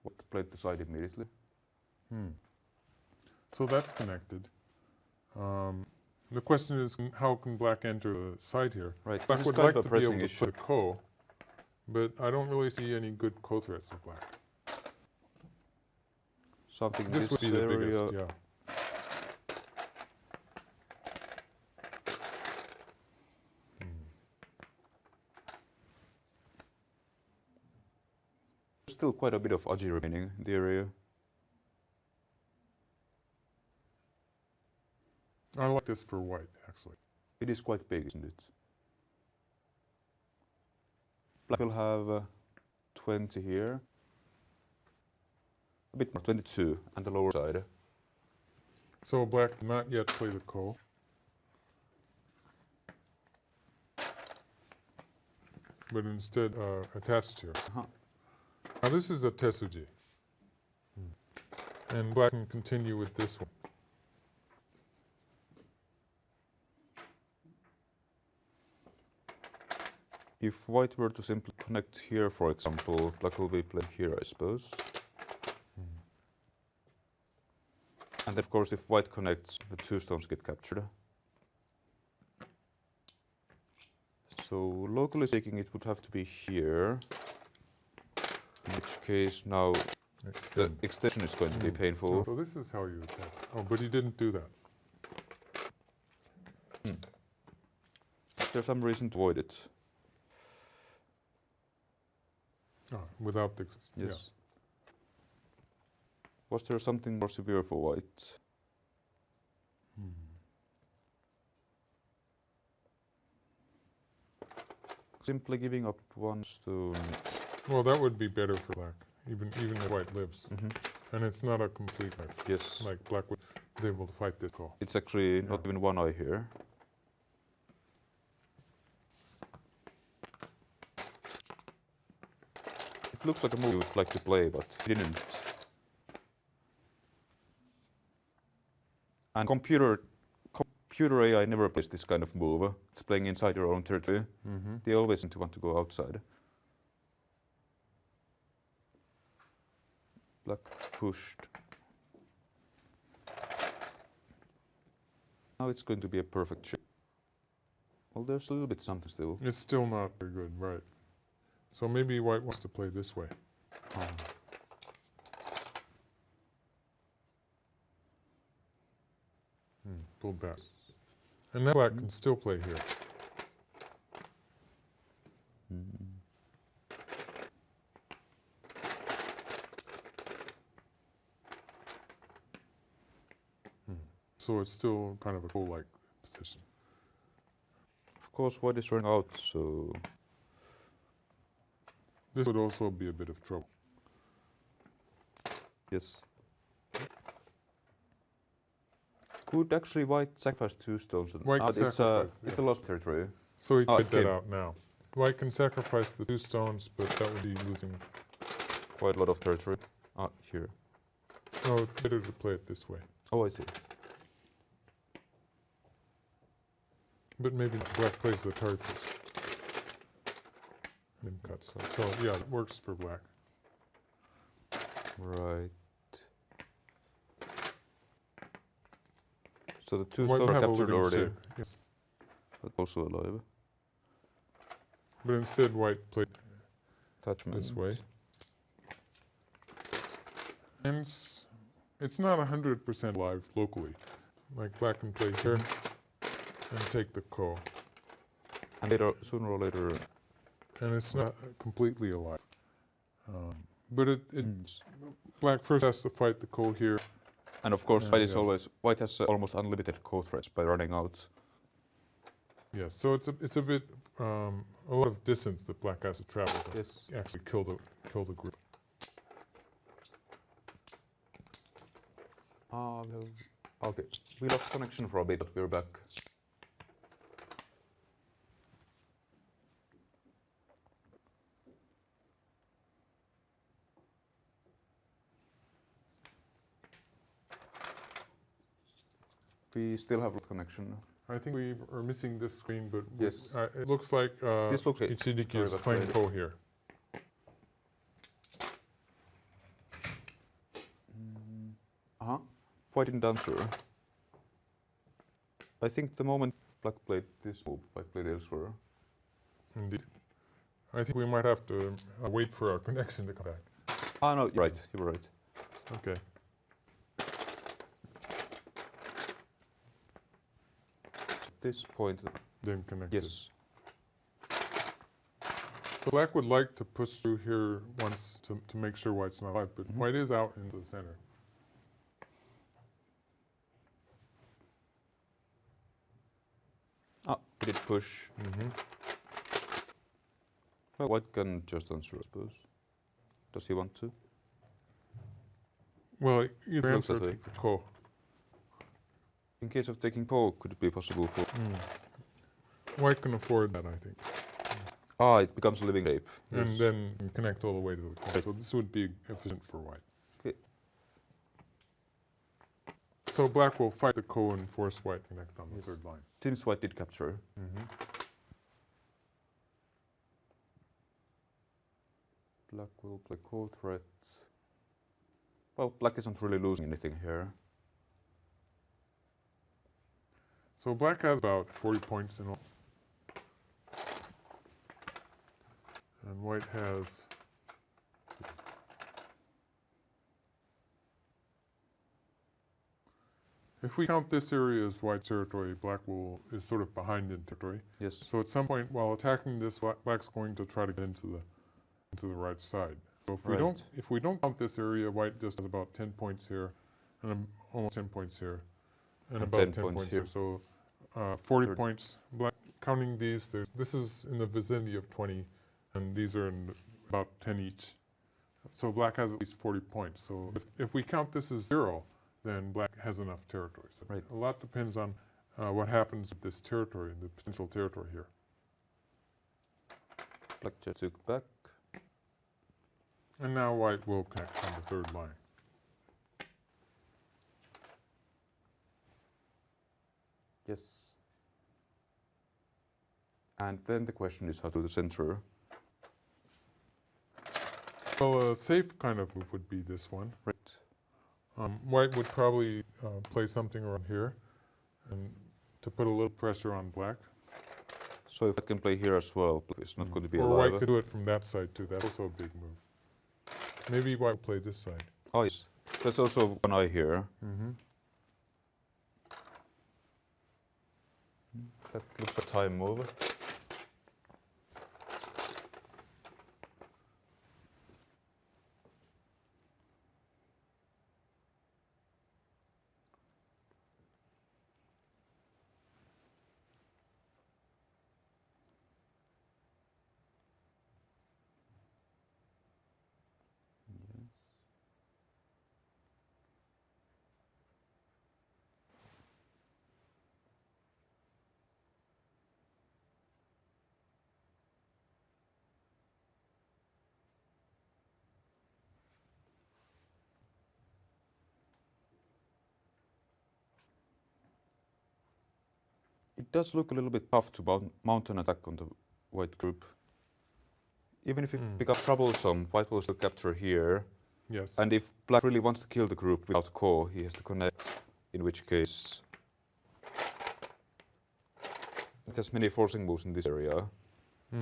What played the side immediately? So that's connected. The question is, how can black enter the side here? Right. Black This is would kind like of a to be able pressing to issue. play ko, but I don't really see any good ko threats of black. Something in This would be the area. biggest, yeah. There's still quite a bit of aji remaining in the area. I like this for white, actually. It is quite big, isn't it? Black will have 20 here. A bit more, 22, and the lower side. So black did not yet play the ko. But instead attached here. Now this is a tesuji. And black can continue with this one. If white were to simply connect here, for example, black will be playing here, I suppose. And of course, if white connects, the two stones get captured. So locally speaking, it would have to be here. In which case, now the Extend. extension is going to be painful. So this is how you attack. Oh, but he didn't do that. There's some reason to avoid it. Without the... Yes. Was there something more severe for white? Simply giving up one stone. Well, that would be better for black, even if white lives. And it's not a complete knife. Yes. Like black would be able to fight this call. It's actually not even one eye here. It looks like a move you would like to play, but he didn't. And computer AI never plays this kind of move. It's playing inside your own territory. They always seem to want to go outside. Black pushed. Now it's going to be a perfect shape. Well, there's a little bit something still. It's still not very good, right. So maybe white wants to play this way. Pull back. And now black can still play here. So it's still kind of a ko-like position. Of course, white is running out, so This would also be a bit of trouble. yes. Could actually white sacrifice two stones? White it's sacrifice, it's yeah. a lost territory. So he tried that okay. out now. White can sacrifice the two stones, but that would be losing. Quite a lot of territory. Here. Oh, it's better to play it this way. Oh, I see. But maybe black plays the card first. And then cuts. So yeah, it works for black. Right. So the two White stones are have a captured living already, shape, yes. but also alive. But instead white played Attachment. this way. And it's not 100% live locally. Like black can play here, and take the ko. And later, sooner or later, And it's not completely alive. But black first has to fight the ko here. and of course, white is yes. always white has almost unlimited ko threats by running out. Yes, so it's a bit a lot of distance that black has to travel to Yes. actually kill the group. Okay, we lost connection for a bit, but we're back. We still have connection. I think we are missing this screen, but Yes. it looks like This looks good. Ichiriki Sorry is about playing that. ko here. White in dancer. I think the moment black played this move, white played elsewhere. Indeed. I think we might have to wait for our connection to come back. No, you're right, you were right. Okay. At this point, Then connected. yes. So black would like to push through here once to make sure white's not alive, but white is out into the center. He did push. Well, white can just answer, I suppose. Does he want to? Well, either Looks answer or that way. take the ko. In case of taking po, could it be possible for... White can afford that, I think. It becomes a living shape. And Yes. then connect all the way to the ko. So this would be efficient for white. Okay. So black will fight the ko and force white to connect on the third line. Seems white did capture. Black will play ko threat. Well, black isn't really losing anything here. So black has about 40 points in all. And white has... If we count this area as white territory, black is sort of behind in territory. Yes. So at some point, while attacking this, black's going to try to get into the right side. So if we don't count this area, white just has about 10 points here, and almost 10 points here, and about 10 points here. So 40 points. Black counting these, this is in the vicinity of 20, and these are in about 10 each. So black has at least 40 points. So if we count this as 0, then black has enough territory. So Right. a lot depends on what happens with this territory, the potential territory here. Black just took back. And now white will connect on the third line. Yes. And then the question is how to the center. Well, a safe kind of move would be this one. Right. White would probably play something around here and to put a little pressure on black. So if I can play here as well, black is not going to be Or alive. white could do it from that side too. That's also a big move. Maybe white will play this side. Oh yes. There's also one eye here. That looks a time move. It does look a little bit tough to mount an attack on the white group. Even if it becomes troublesome, white will still capture here. Yes. And if black really wants to kill the group without ko, he has to connect, in which case it has many forcing moves in this area.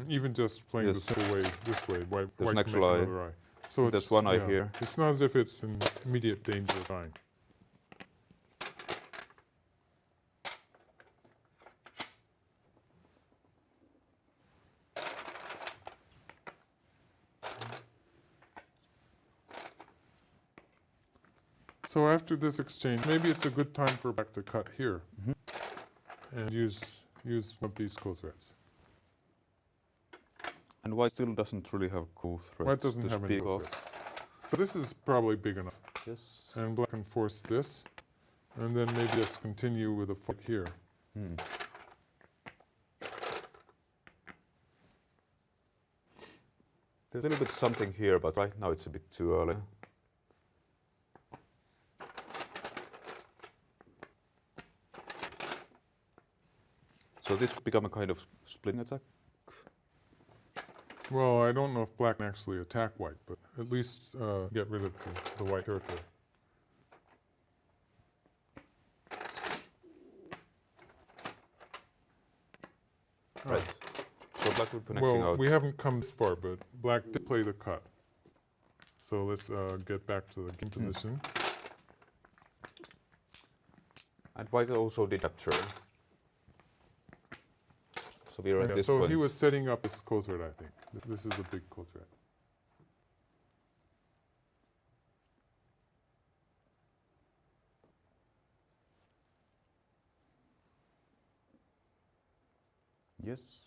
Even just playing the Yes. simple way, this way, white There's an can actual make eye. another eye. So There's it's, one eye here. It's not as if it's in immediate danger of dying. So after this exchange, maybe it's a good time for black to cut here and use one of these co-threads. And white still doesn't really have co-threads White doesn't to have any speak of. co-threads. So this is probably big enough. Yes. And black can force this, and then maybe just continue with a fight here. There's a little bit something here, but right now it's a bit too early. So this could become a kind of splitting attack. Well, I don't know if black can actually attack white, but at least get rid of the white territory. Right. So black would be connecting Well, out. we haven't come this far, but black did play the cut. So let's get back to the game position. And white also did capture. So we are at this so point. he was setting up his co-thread, I think. This is a big co-thread. Yes,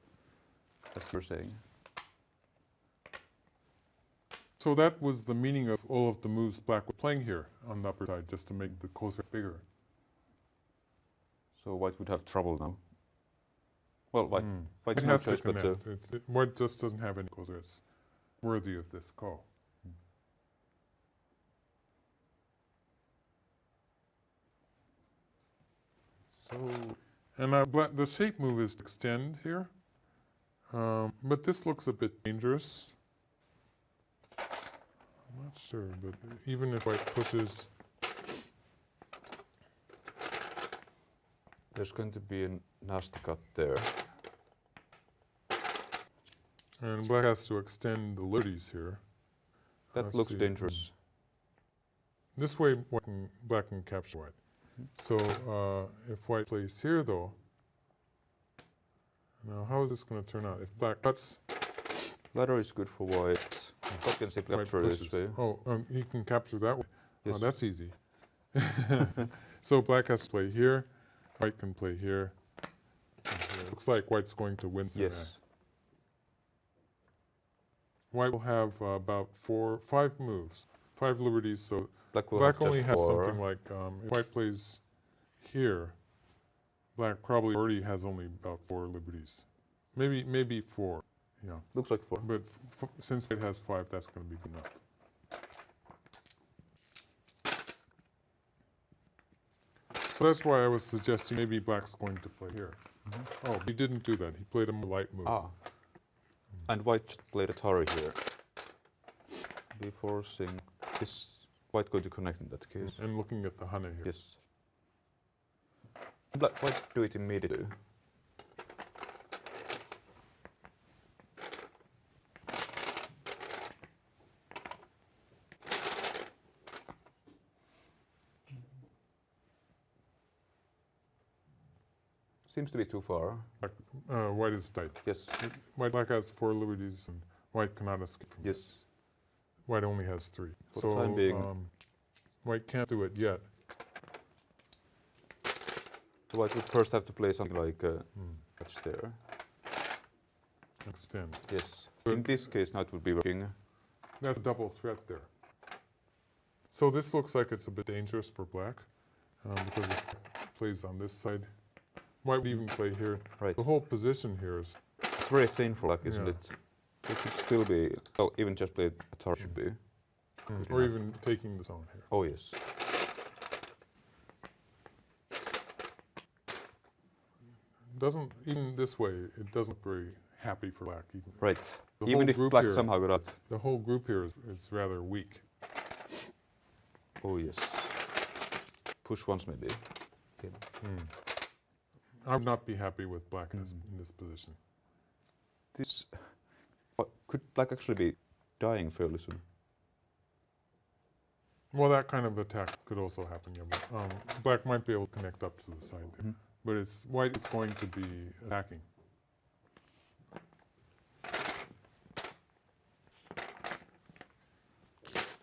that's what you're saying. So that was the meaning of all of the moves black was playing here on the upper side, just to make the co-thread bigger. So white would have trouble now. Well, white It no has to choice but to. connect. White just doesn't have any co-threads worthy of this call. So And the shape move is to extend here, but this looks a bit dangerous. I'm not sure, but even if white pushes, there's going to be a nasty cut there. and black has to extend the liberties here. That Let's looks see. dangerous. This way, black can capture white. So if white plays here, though, now how is this going to turn out? If black cuts, Ladder is good for white. White can simply white capture pushes. this way. Oh, he can capture that way. Yes. Oh, that's easy. So black has to play here. White can play here. And here. Looks like white's going to win some Yes. match. White will have about 5 moves, 5 liberties. So Black will black have only just has 4. something like if white plays here, black probably already has only about 4 liberties, maybe 4. Yeah, Looks like 4. but since white has 5, that's going to be good enough. So that's why I was suggesting maybe black's going to play here. Oh, he didn't do that. He played a more light move. Ah. And white just played a Tari here. Be forcing. Is white going to connect in that case? And looking at the Hane here. Yes. Black, white do it immediately. Seems to be too far. White is tight. Yes. Black has 4 liberties, and white cannot escape from Yes. this. White only has 3. For so the time being. White can't do it yet. So white would first have to play something like touch there. Extend. Yes. But In this case, now it would be working. That's a double threat there. So this looks like it's a bit dangerous for black, because it plays on this side. White would even play here. Right. The whole position here is, It's very thin for black, isn't Yeah. it? It could still be. Oh, even just play a Tari should be. or even taking the zone here. Oh yes. Doesn't, even this way, it doesn't look very happy for black. Right. The Even whole if group black here- somehow got out. The whole group here is rather weak. Oh yes. Push once maybe. Okay. I would not be happy with black in this position. This could black actually be dying fairly soon. Well, that kind of attack could also happen. Yeah, but, black might be able to connect up to the side there, but white is going to be attacking.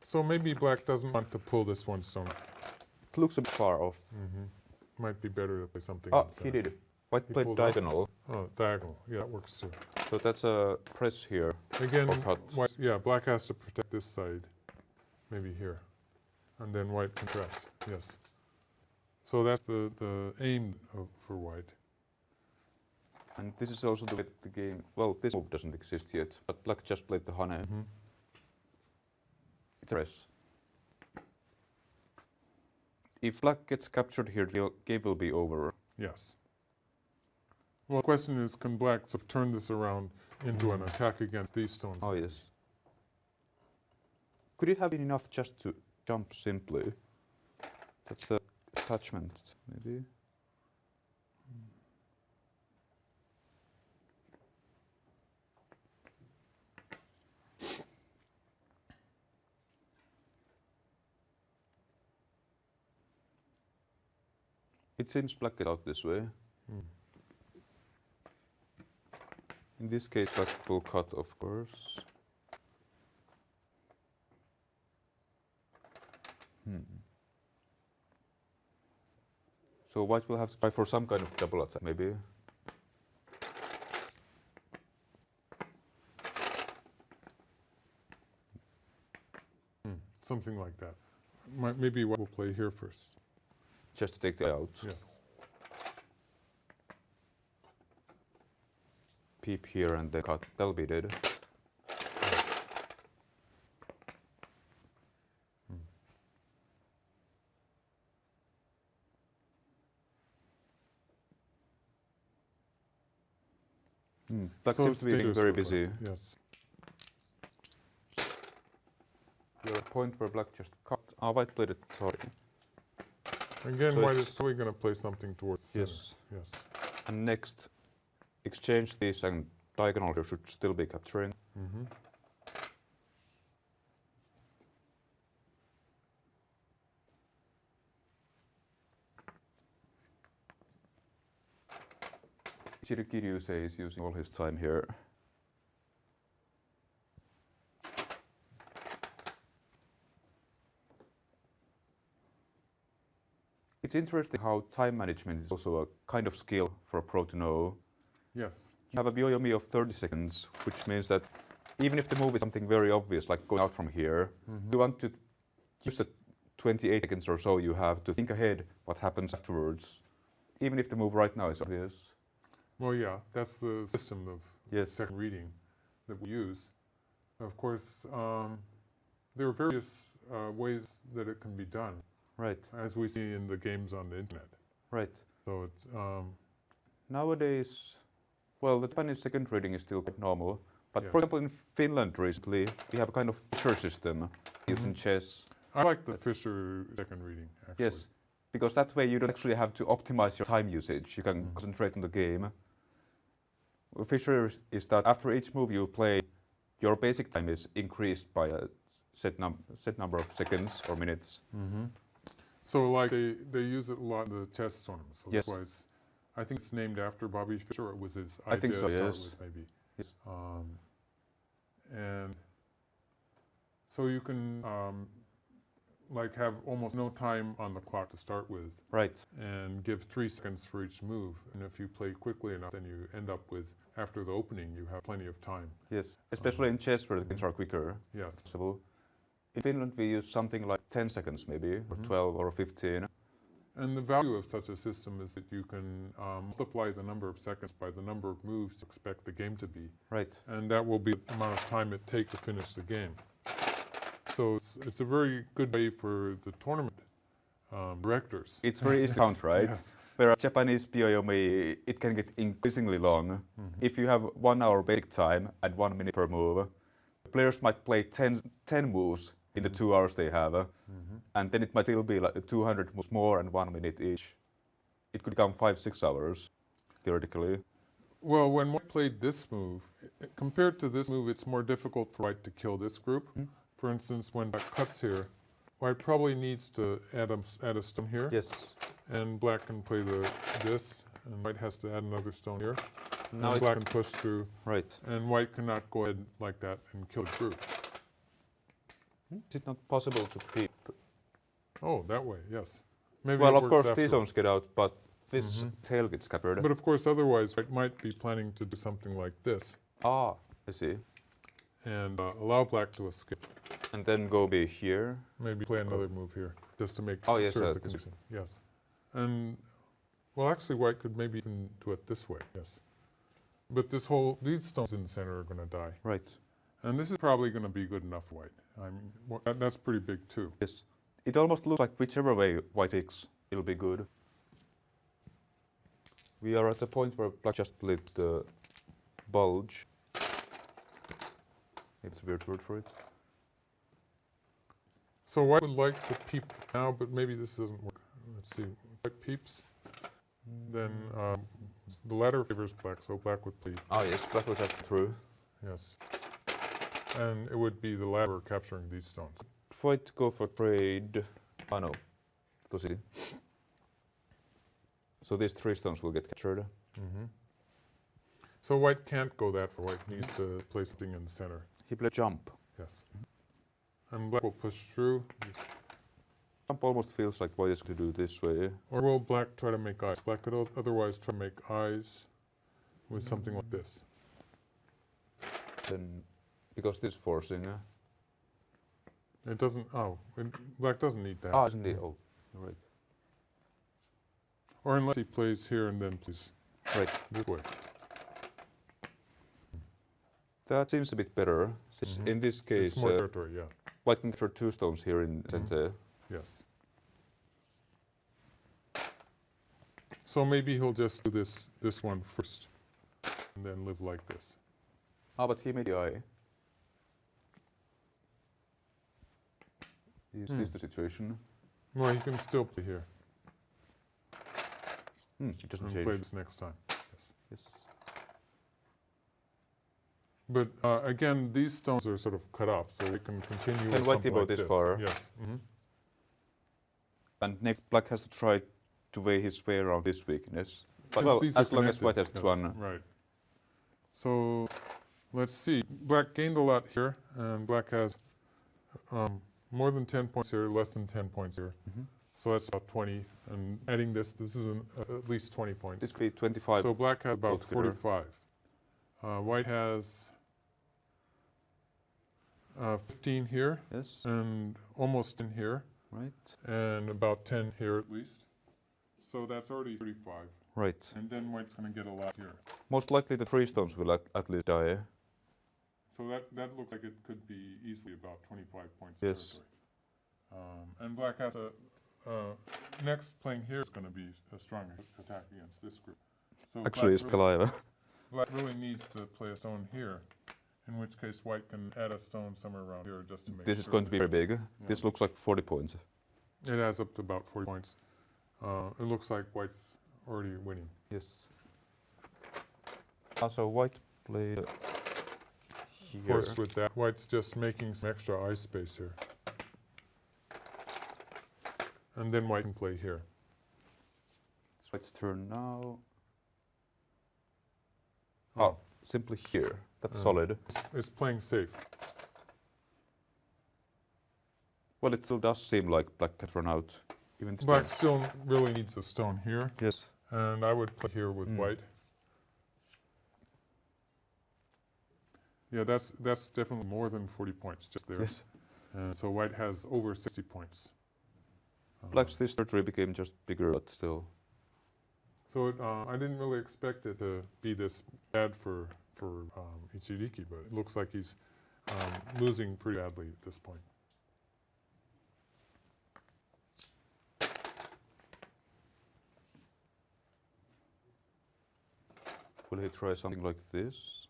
So maybe black doesn't want to pull this one stone up. looks a bit far off. Might be better to play something. Ah, in the he center. did. White He played pulled up. diagonal. Oh, diagonal. Yeah, that works too. So that's a press here. Again, Or cut. black has to protect this side, maybe here, and then white can press. Yes. So that's the aim for white. And this is also the way the game. Well, this move doesn't exist yet, but black just played the Hane. It's a press. If black gets captured here, the game will be over. Yes. Well, the question is, can black sort of turn this around into an attack against these stones? Oh yes. Could it have been enough just to jump simply? That's the attachment, maybe. It seems black get out this way. In this case, black will cut, of course. So white will have to try for some kind of double attack, maybe. Something like that. Maybe white will play here first. Just to take the eye out. Yes. Peep here and then cut. That'll be dead. Black So seems to be being dangerous very for busy. black. Yes. You're at a point where black just cut. Ah, white played it, sorry. Again, So white is it's- probably going to play something towards the center. Yes. Yes. And next, exchange these and diagonal here should still be capturing. Ichiriki Ryo is using all his time here. It's interesting how time management is also a kind of skill for a pro to know. Yes. You have a byoyomi of 30 seconds, which means that even if the move is something very obvious, like going out from here, you want to use the 28 seconds or so you have to think ahead what happens afterwards, even if the move right now is obvious. Well, yeah, that's the system of Yes. second reading that we use. Of course, there are various ways that it can be done, Right, as we see in the games on the internet. right. So it's Nowadays, well, the Japanese second reading is still quite normal, but Yes. for example, in Finland recently, we have a kind of Fisher system used in chess. I like the Fisher second reading, actually. Yes, because that way you don't actually have to optimize your time usage. You can concentrate on the game. Fisher is that after each move you play, your basic time is increased by a set number of seconds or minutes. So like they use it a lot in the chess tournaments. So Yes. that's why I think it's named after Bobby Fischer. It was his I think idea so, to start yes. with, maybe. Yes. And so you can like have almost no time on the clock to start with, Right, and give 3 seconds for each move. And if you play quickly enough, then you end up with, after the opening, you have plenty of time. yes. Especially in chess where the games are quicker. Yes. Possible. In Finland we use something like 10 seconds maybe, or 12 or 15. And the value of such a system is that you can multiply the number of seconds by the number of moves you expect the game to be. Right, And that will be the amount of time it takes to finish the game. So it's a very good way for the tournament directors. it's very easy to count, right? Yes. Whereas Japanese byoyomi, it can get increasingly long. If you have 1 hour basic time and 1 minute per move, the players might play 10 moves in the 2 hours they have, and then it might still be like 200 moves more and 1 minute each. It could become 5-6 hours, theoretically. Well, when White played this move, compared to this move, it's more difficult for White to kill this group. For instance, when Black cuts here, White probably needs to add a stone here. Yes. And Black can play this, and White has to add another stone here. Now And Black can push through, Right. and White cannot go ahead like that and kill the group. Is it not possible to peep? Oh, that way, yes. Maybe Well, it of works course these afterwards. stones get out, but this tail gets captured. But of course, otherwise, White might be planning to do something like this Ah, I see. and allow Black to escape. And then go be here. Maybe play another move here, just to make Oh, yes, sure of the this- condition. Yes. And, well, actually, White could maybe even do it this way, yes. But these stones in the center are going to die. Right. And this is probably going to be good enough for White. I mean, that's pretty big, too. Yes. It almost looks like whichever way White picks, it'll be good. We are at the point where Black just played the bulge. It's a weird word for it. So White would like to peep now, but maybe this doesn't work. Let's see. If White peeps, then the ladder favors Black, so Black would play. Ah, yes, Black would have through. Yes. And it would be the ladder capturing these stones. White go for trade. Ah, no. Tosi. So these 3 stones will get captured. So White can't go that for White. Needs to play something in the center. He played jump. Yes. And Black will push through. Jump almost feels like White is going to do this way. Or will Black try to make eyes? Black could otherwise try to make eyes with something like this. Then, because this is forcing. It doesn't. Black doesn't need that. Ah, isn't it? Oh, you're right. Or unless he plays here and then plays Right. this way. That seems a bit better. Since in this case, It's more territory, yeah. White can capture 2 stones here in center. Yes. So maybe he'll just do this one first, and then live like this. Ah, but he made the eye. Is the situation? Well, he can still play here It doesn't and change. play this next time. Yes. Yes. But again, these stones are sort of cut off, so we can continue Can with White something go like this this. far? Yes. And next, Black has to try to weigh his way around this weakness. But Yes, well, these are as long as connected. White has this Yes, one. Right. So let's see. Black gained a lot here, and Black has more than 10 points here, less than 10 points here. So that's about 20. And adding this is at least 20 points. This could be 25. So Black has about altogether. 45. White has 15 here, Yes. and almost 10 here, Right. and about 10 here at least. So that's already 35. Right. And then White's going to get a lot here. Most likely the 3 stones will at least die. So that looks like it could be easily about 25 points Yes. territory. And Black has next playing here is going to be a strong attack against this group. So Actually, it's alive. Black really needs to play a stone here, in which case White can add a stone somewhere around here just to make This is sure going to be that very big. This looks like 40 points. it adds up to about 40 points. It looks like White's already winning. Yes. Also, White played here. Forced with that, White's just making some extra eye space here. And then White can play here. It's White's turn now. Oh. Simply here. That's solid. It's playing safe. Well, it still does seem like Black can run out. Even this Black time. still really needs a stone here, Yes. and I would play here with White. Yeah, that's definitely more than 40 points just there. Yes. So White has over 60 points. Black's this territory became just bigger, but still. So I didn't really expect it to be this bad for Ichiriki, but it looks like he's losing pretty badly at this point. Will he try something like this?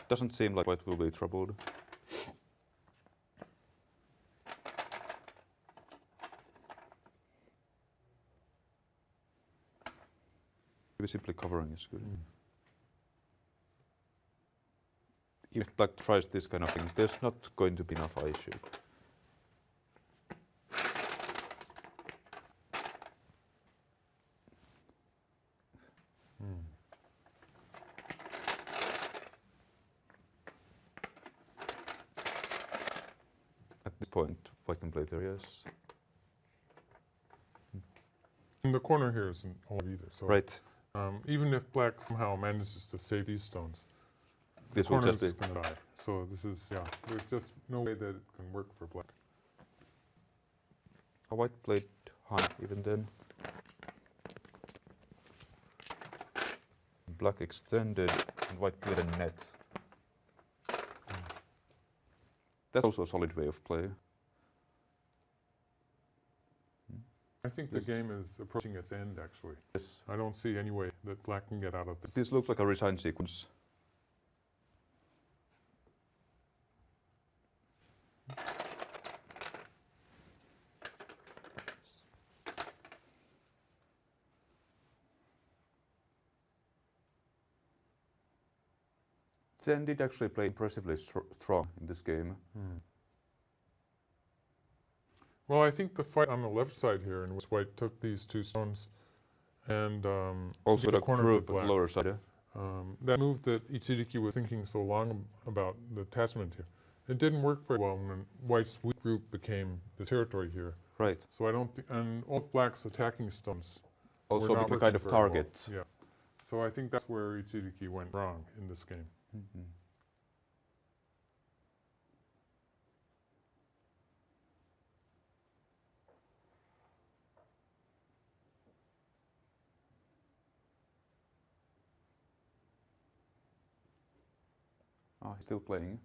Doesn't seem like White will be troubled. Maybe simply covering is good. If Black tries this kind of thing, there's not going to be enough eye shape. At this point, white can play there, yes. And the corner here isn't alive either. So Right. Even if black somehow manages to save these stones, This the will corner's just be. going to die. So this is, yeah, there's just no way that it can work for black. A white played hunt even then. Black extended and white played a net. That's also a solid way of play. I think the game is approaching its end, actually. Yes. I don't see any way that black can get out of this. This looks like a resign sequence. Zen did actually play impressively strong in this game. Well, I think the fight on the left side here, in which white took these two stones and Also the the corner to group on black. the lower side. That move that Ichiriki was thinking so long about, the attachment here, it didn't work very well when white's weak group became the territory here. Right. So I don't, and all of black's attacking stones were Also not became a working kind of very well. target. Yeah. So I think that's where Ichiriki went wrong in this game. Mhm. Ah, he's still playing.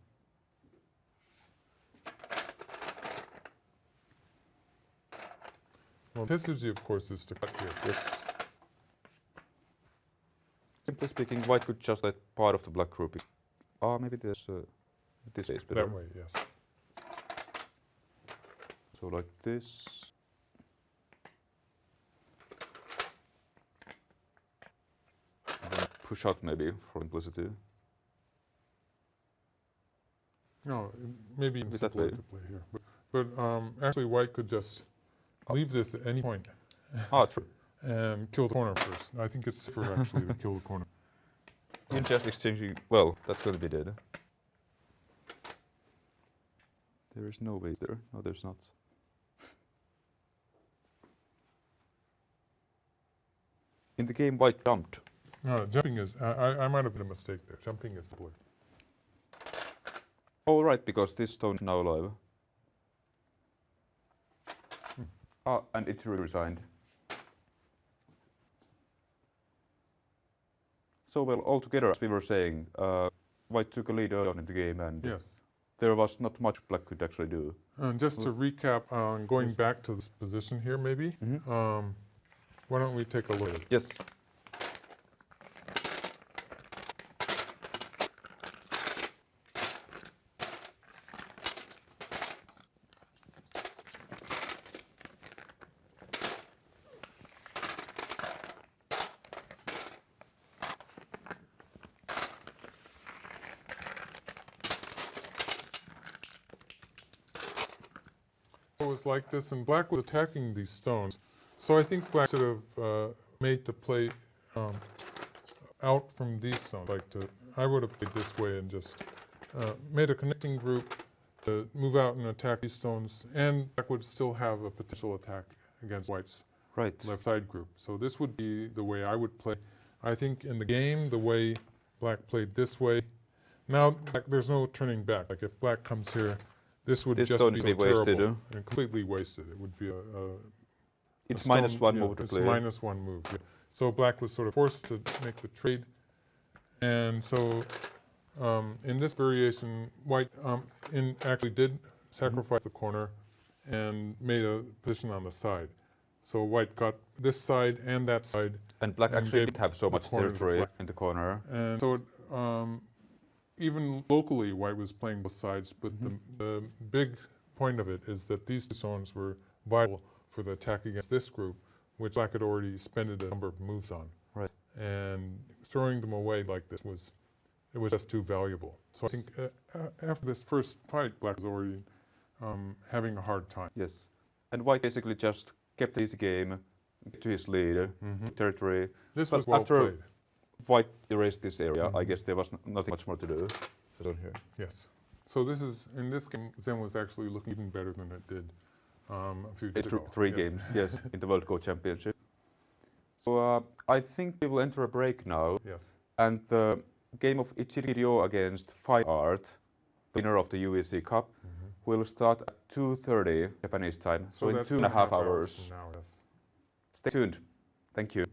Well, Tetsuji, of course, is to cut here. Yes. Simply speaking, white could just let part of the black group. Maybe there's this is better. That way, yes. So like this. And then push out maybe for simplicity. No, maybe Maybe that simpler way. to play here. But actually, white could just leave this at any point True. and kill the corner first. I think it's safer, actually, to kill the corner. In just exchanging, well, that's going to be dead. There is no way there. No, there's not. In the game, white jumped. No, jumping is, I might have been a mistake there. Jumping is simpler. Oh, right, because this stone is now alive. And it's resigned. So, well, altogether, as we were saying, white took a lead early on in the game, and Yes. there was not much black could actually do. And just to recap, going back to this position here, maybe, why don't we take a look at it? Yes. It was like this, and black was attacking these stones. So I think black should have made the play out from these stones. I would have played this way and just made a connecting group to move out and attack these stones, and black would still have a potential attack against white's Right. left side group. So this would be the way I would play. I think in the game, the way black played this way, now there's no turning back. Like if black comes here, this would This just stone be is so wasted, terrible and completely wasted. It would be It's stone, -1 yeah, move to it's play. -1 move. Yeah. So black was sort of forced to make the trade, and so in this variation, white actually did sacrifice the corner and made a position on the side. So white got this side and that side, And black and actually gave did have so the much corner to territory black. in the corner. and so even locally, white was playing both sides. But the big point of it is that these two stones were vital for the attack against this group, which black had already spent a number of moves on. Right. And throwing them away like this was just too valuable. So I think after this first fight, black was already having a hard time. Yes. And white basically just kept his game to his lead, territory. This But was well after played. white erased this area, I guess there was nothing much more to do. Down here. Yes. So this is, in this game, Zen was actually looking even better than it did a few days It's ago. three Yes. games, yes, in the World Go Championship. So I think we will enter a break now. Yes. And the game of Ichiriki Ryo against Fine Art, the winner of the UEC Cup, will start at 2:30 Japanese time. So in that's 2.5 hours hours. from now, yes. Stay tuned. Thank you.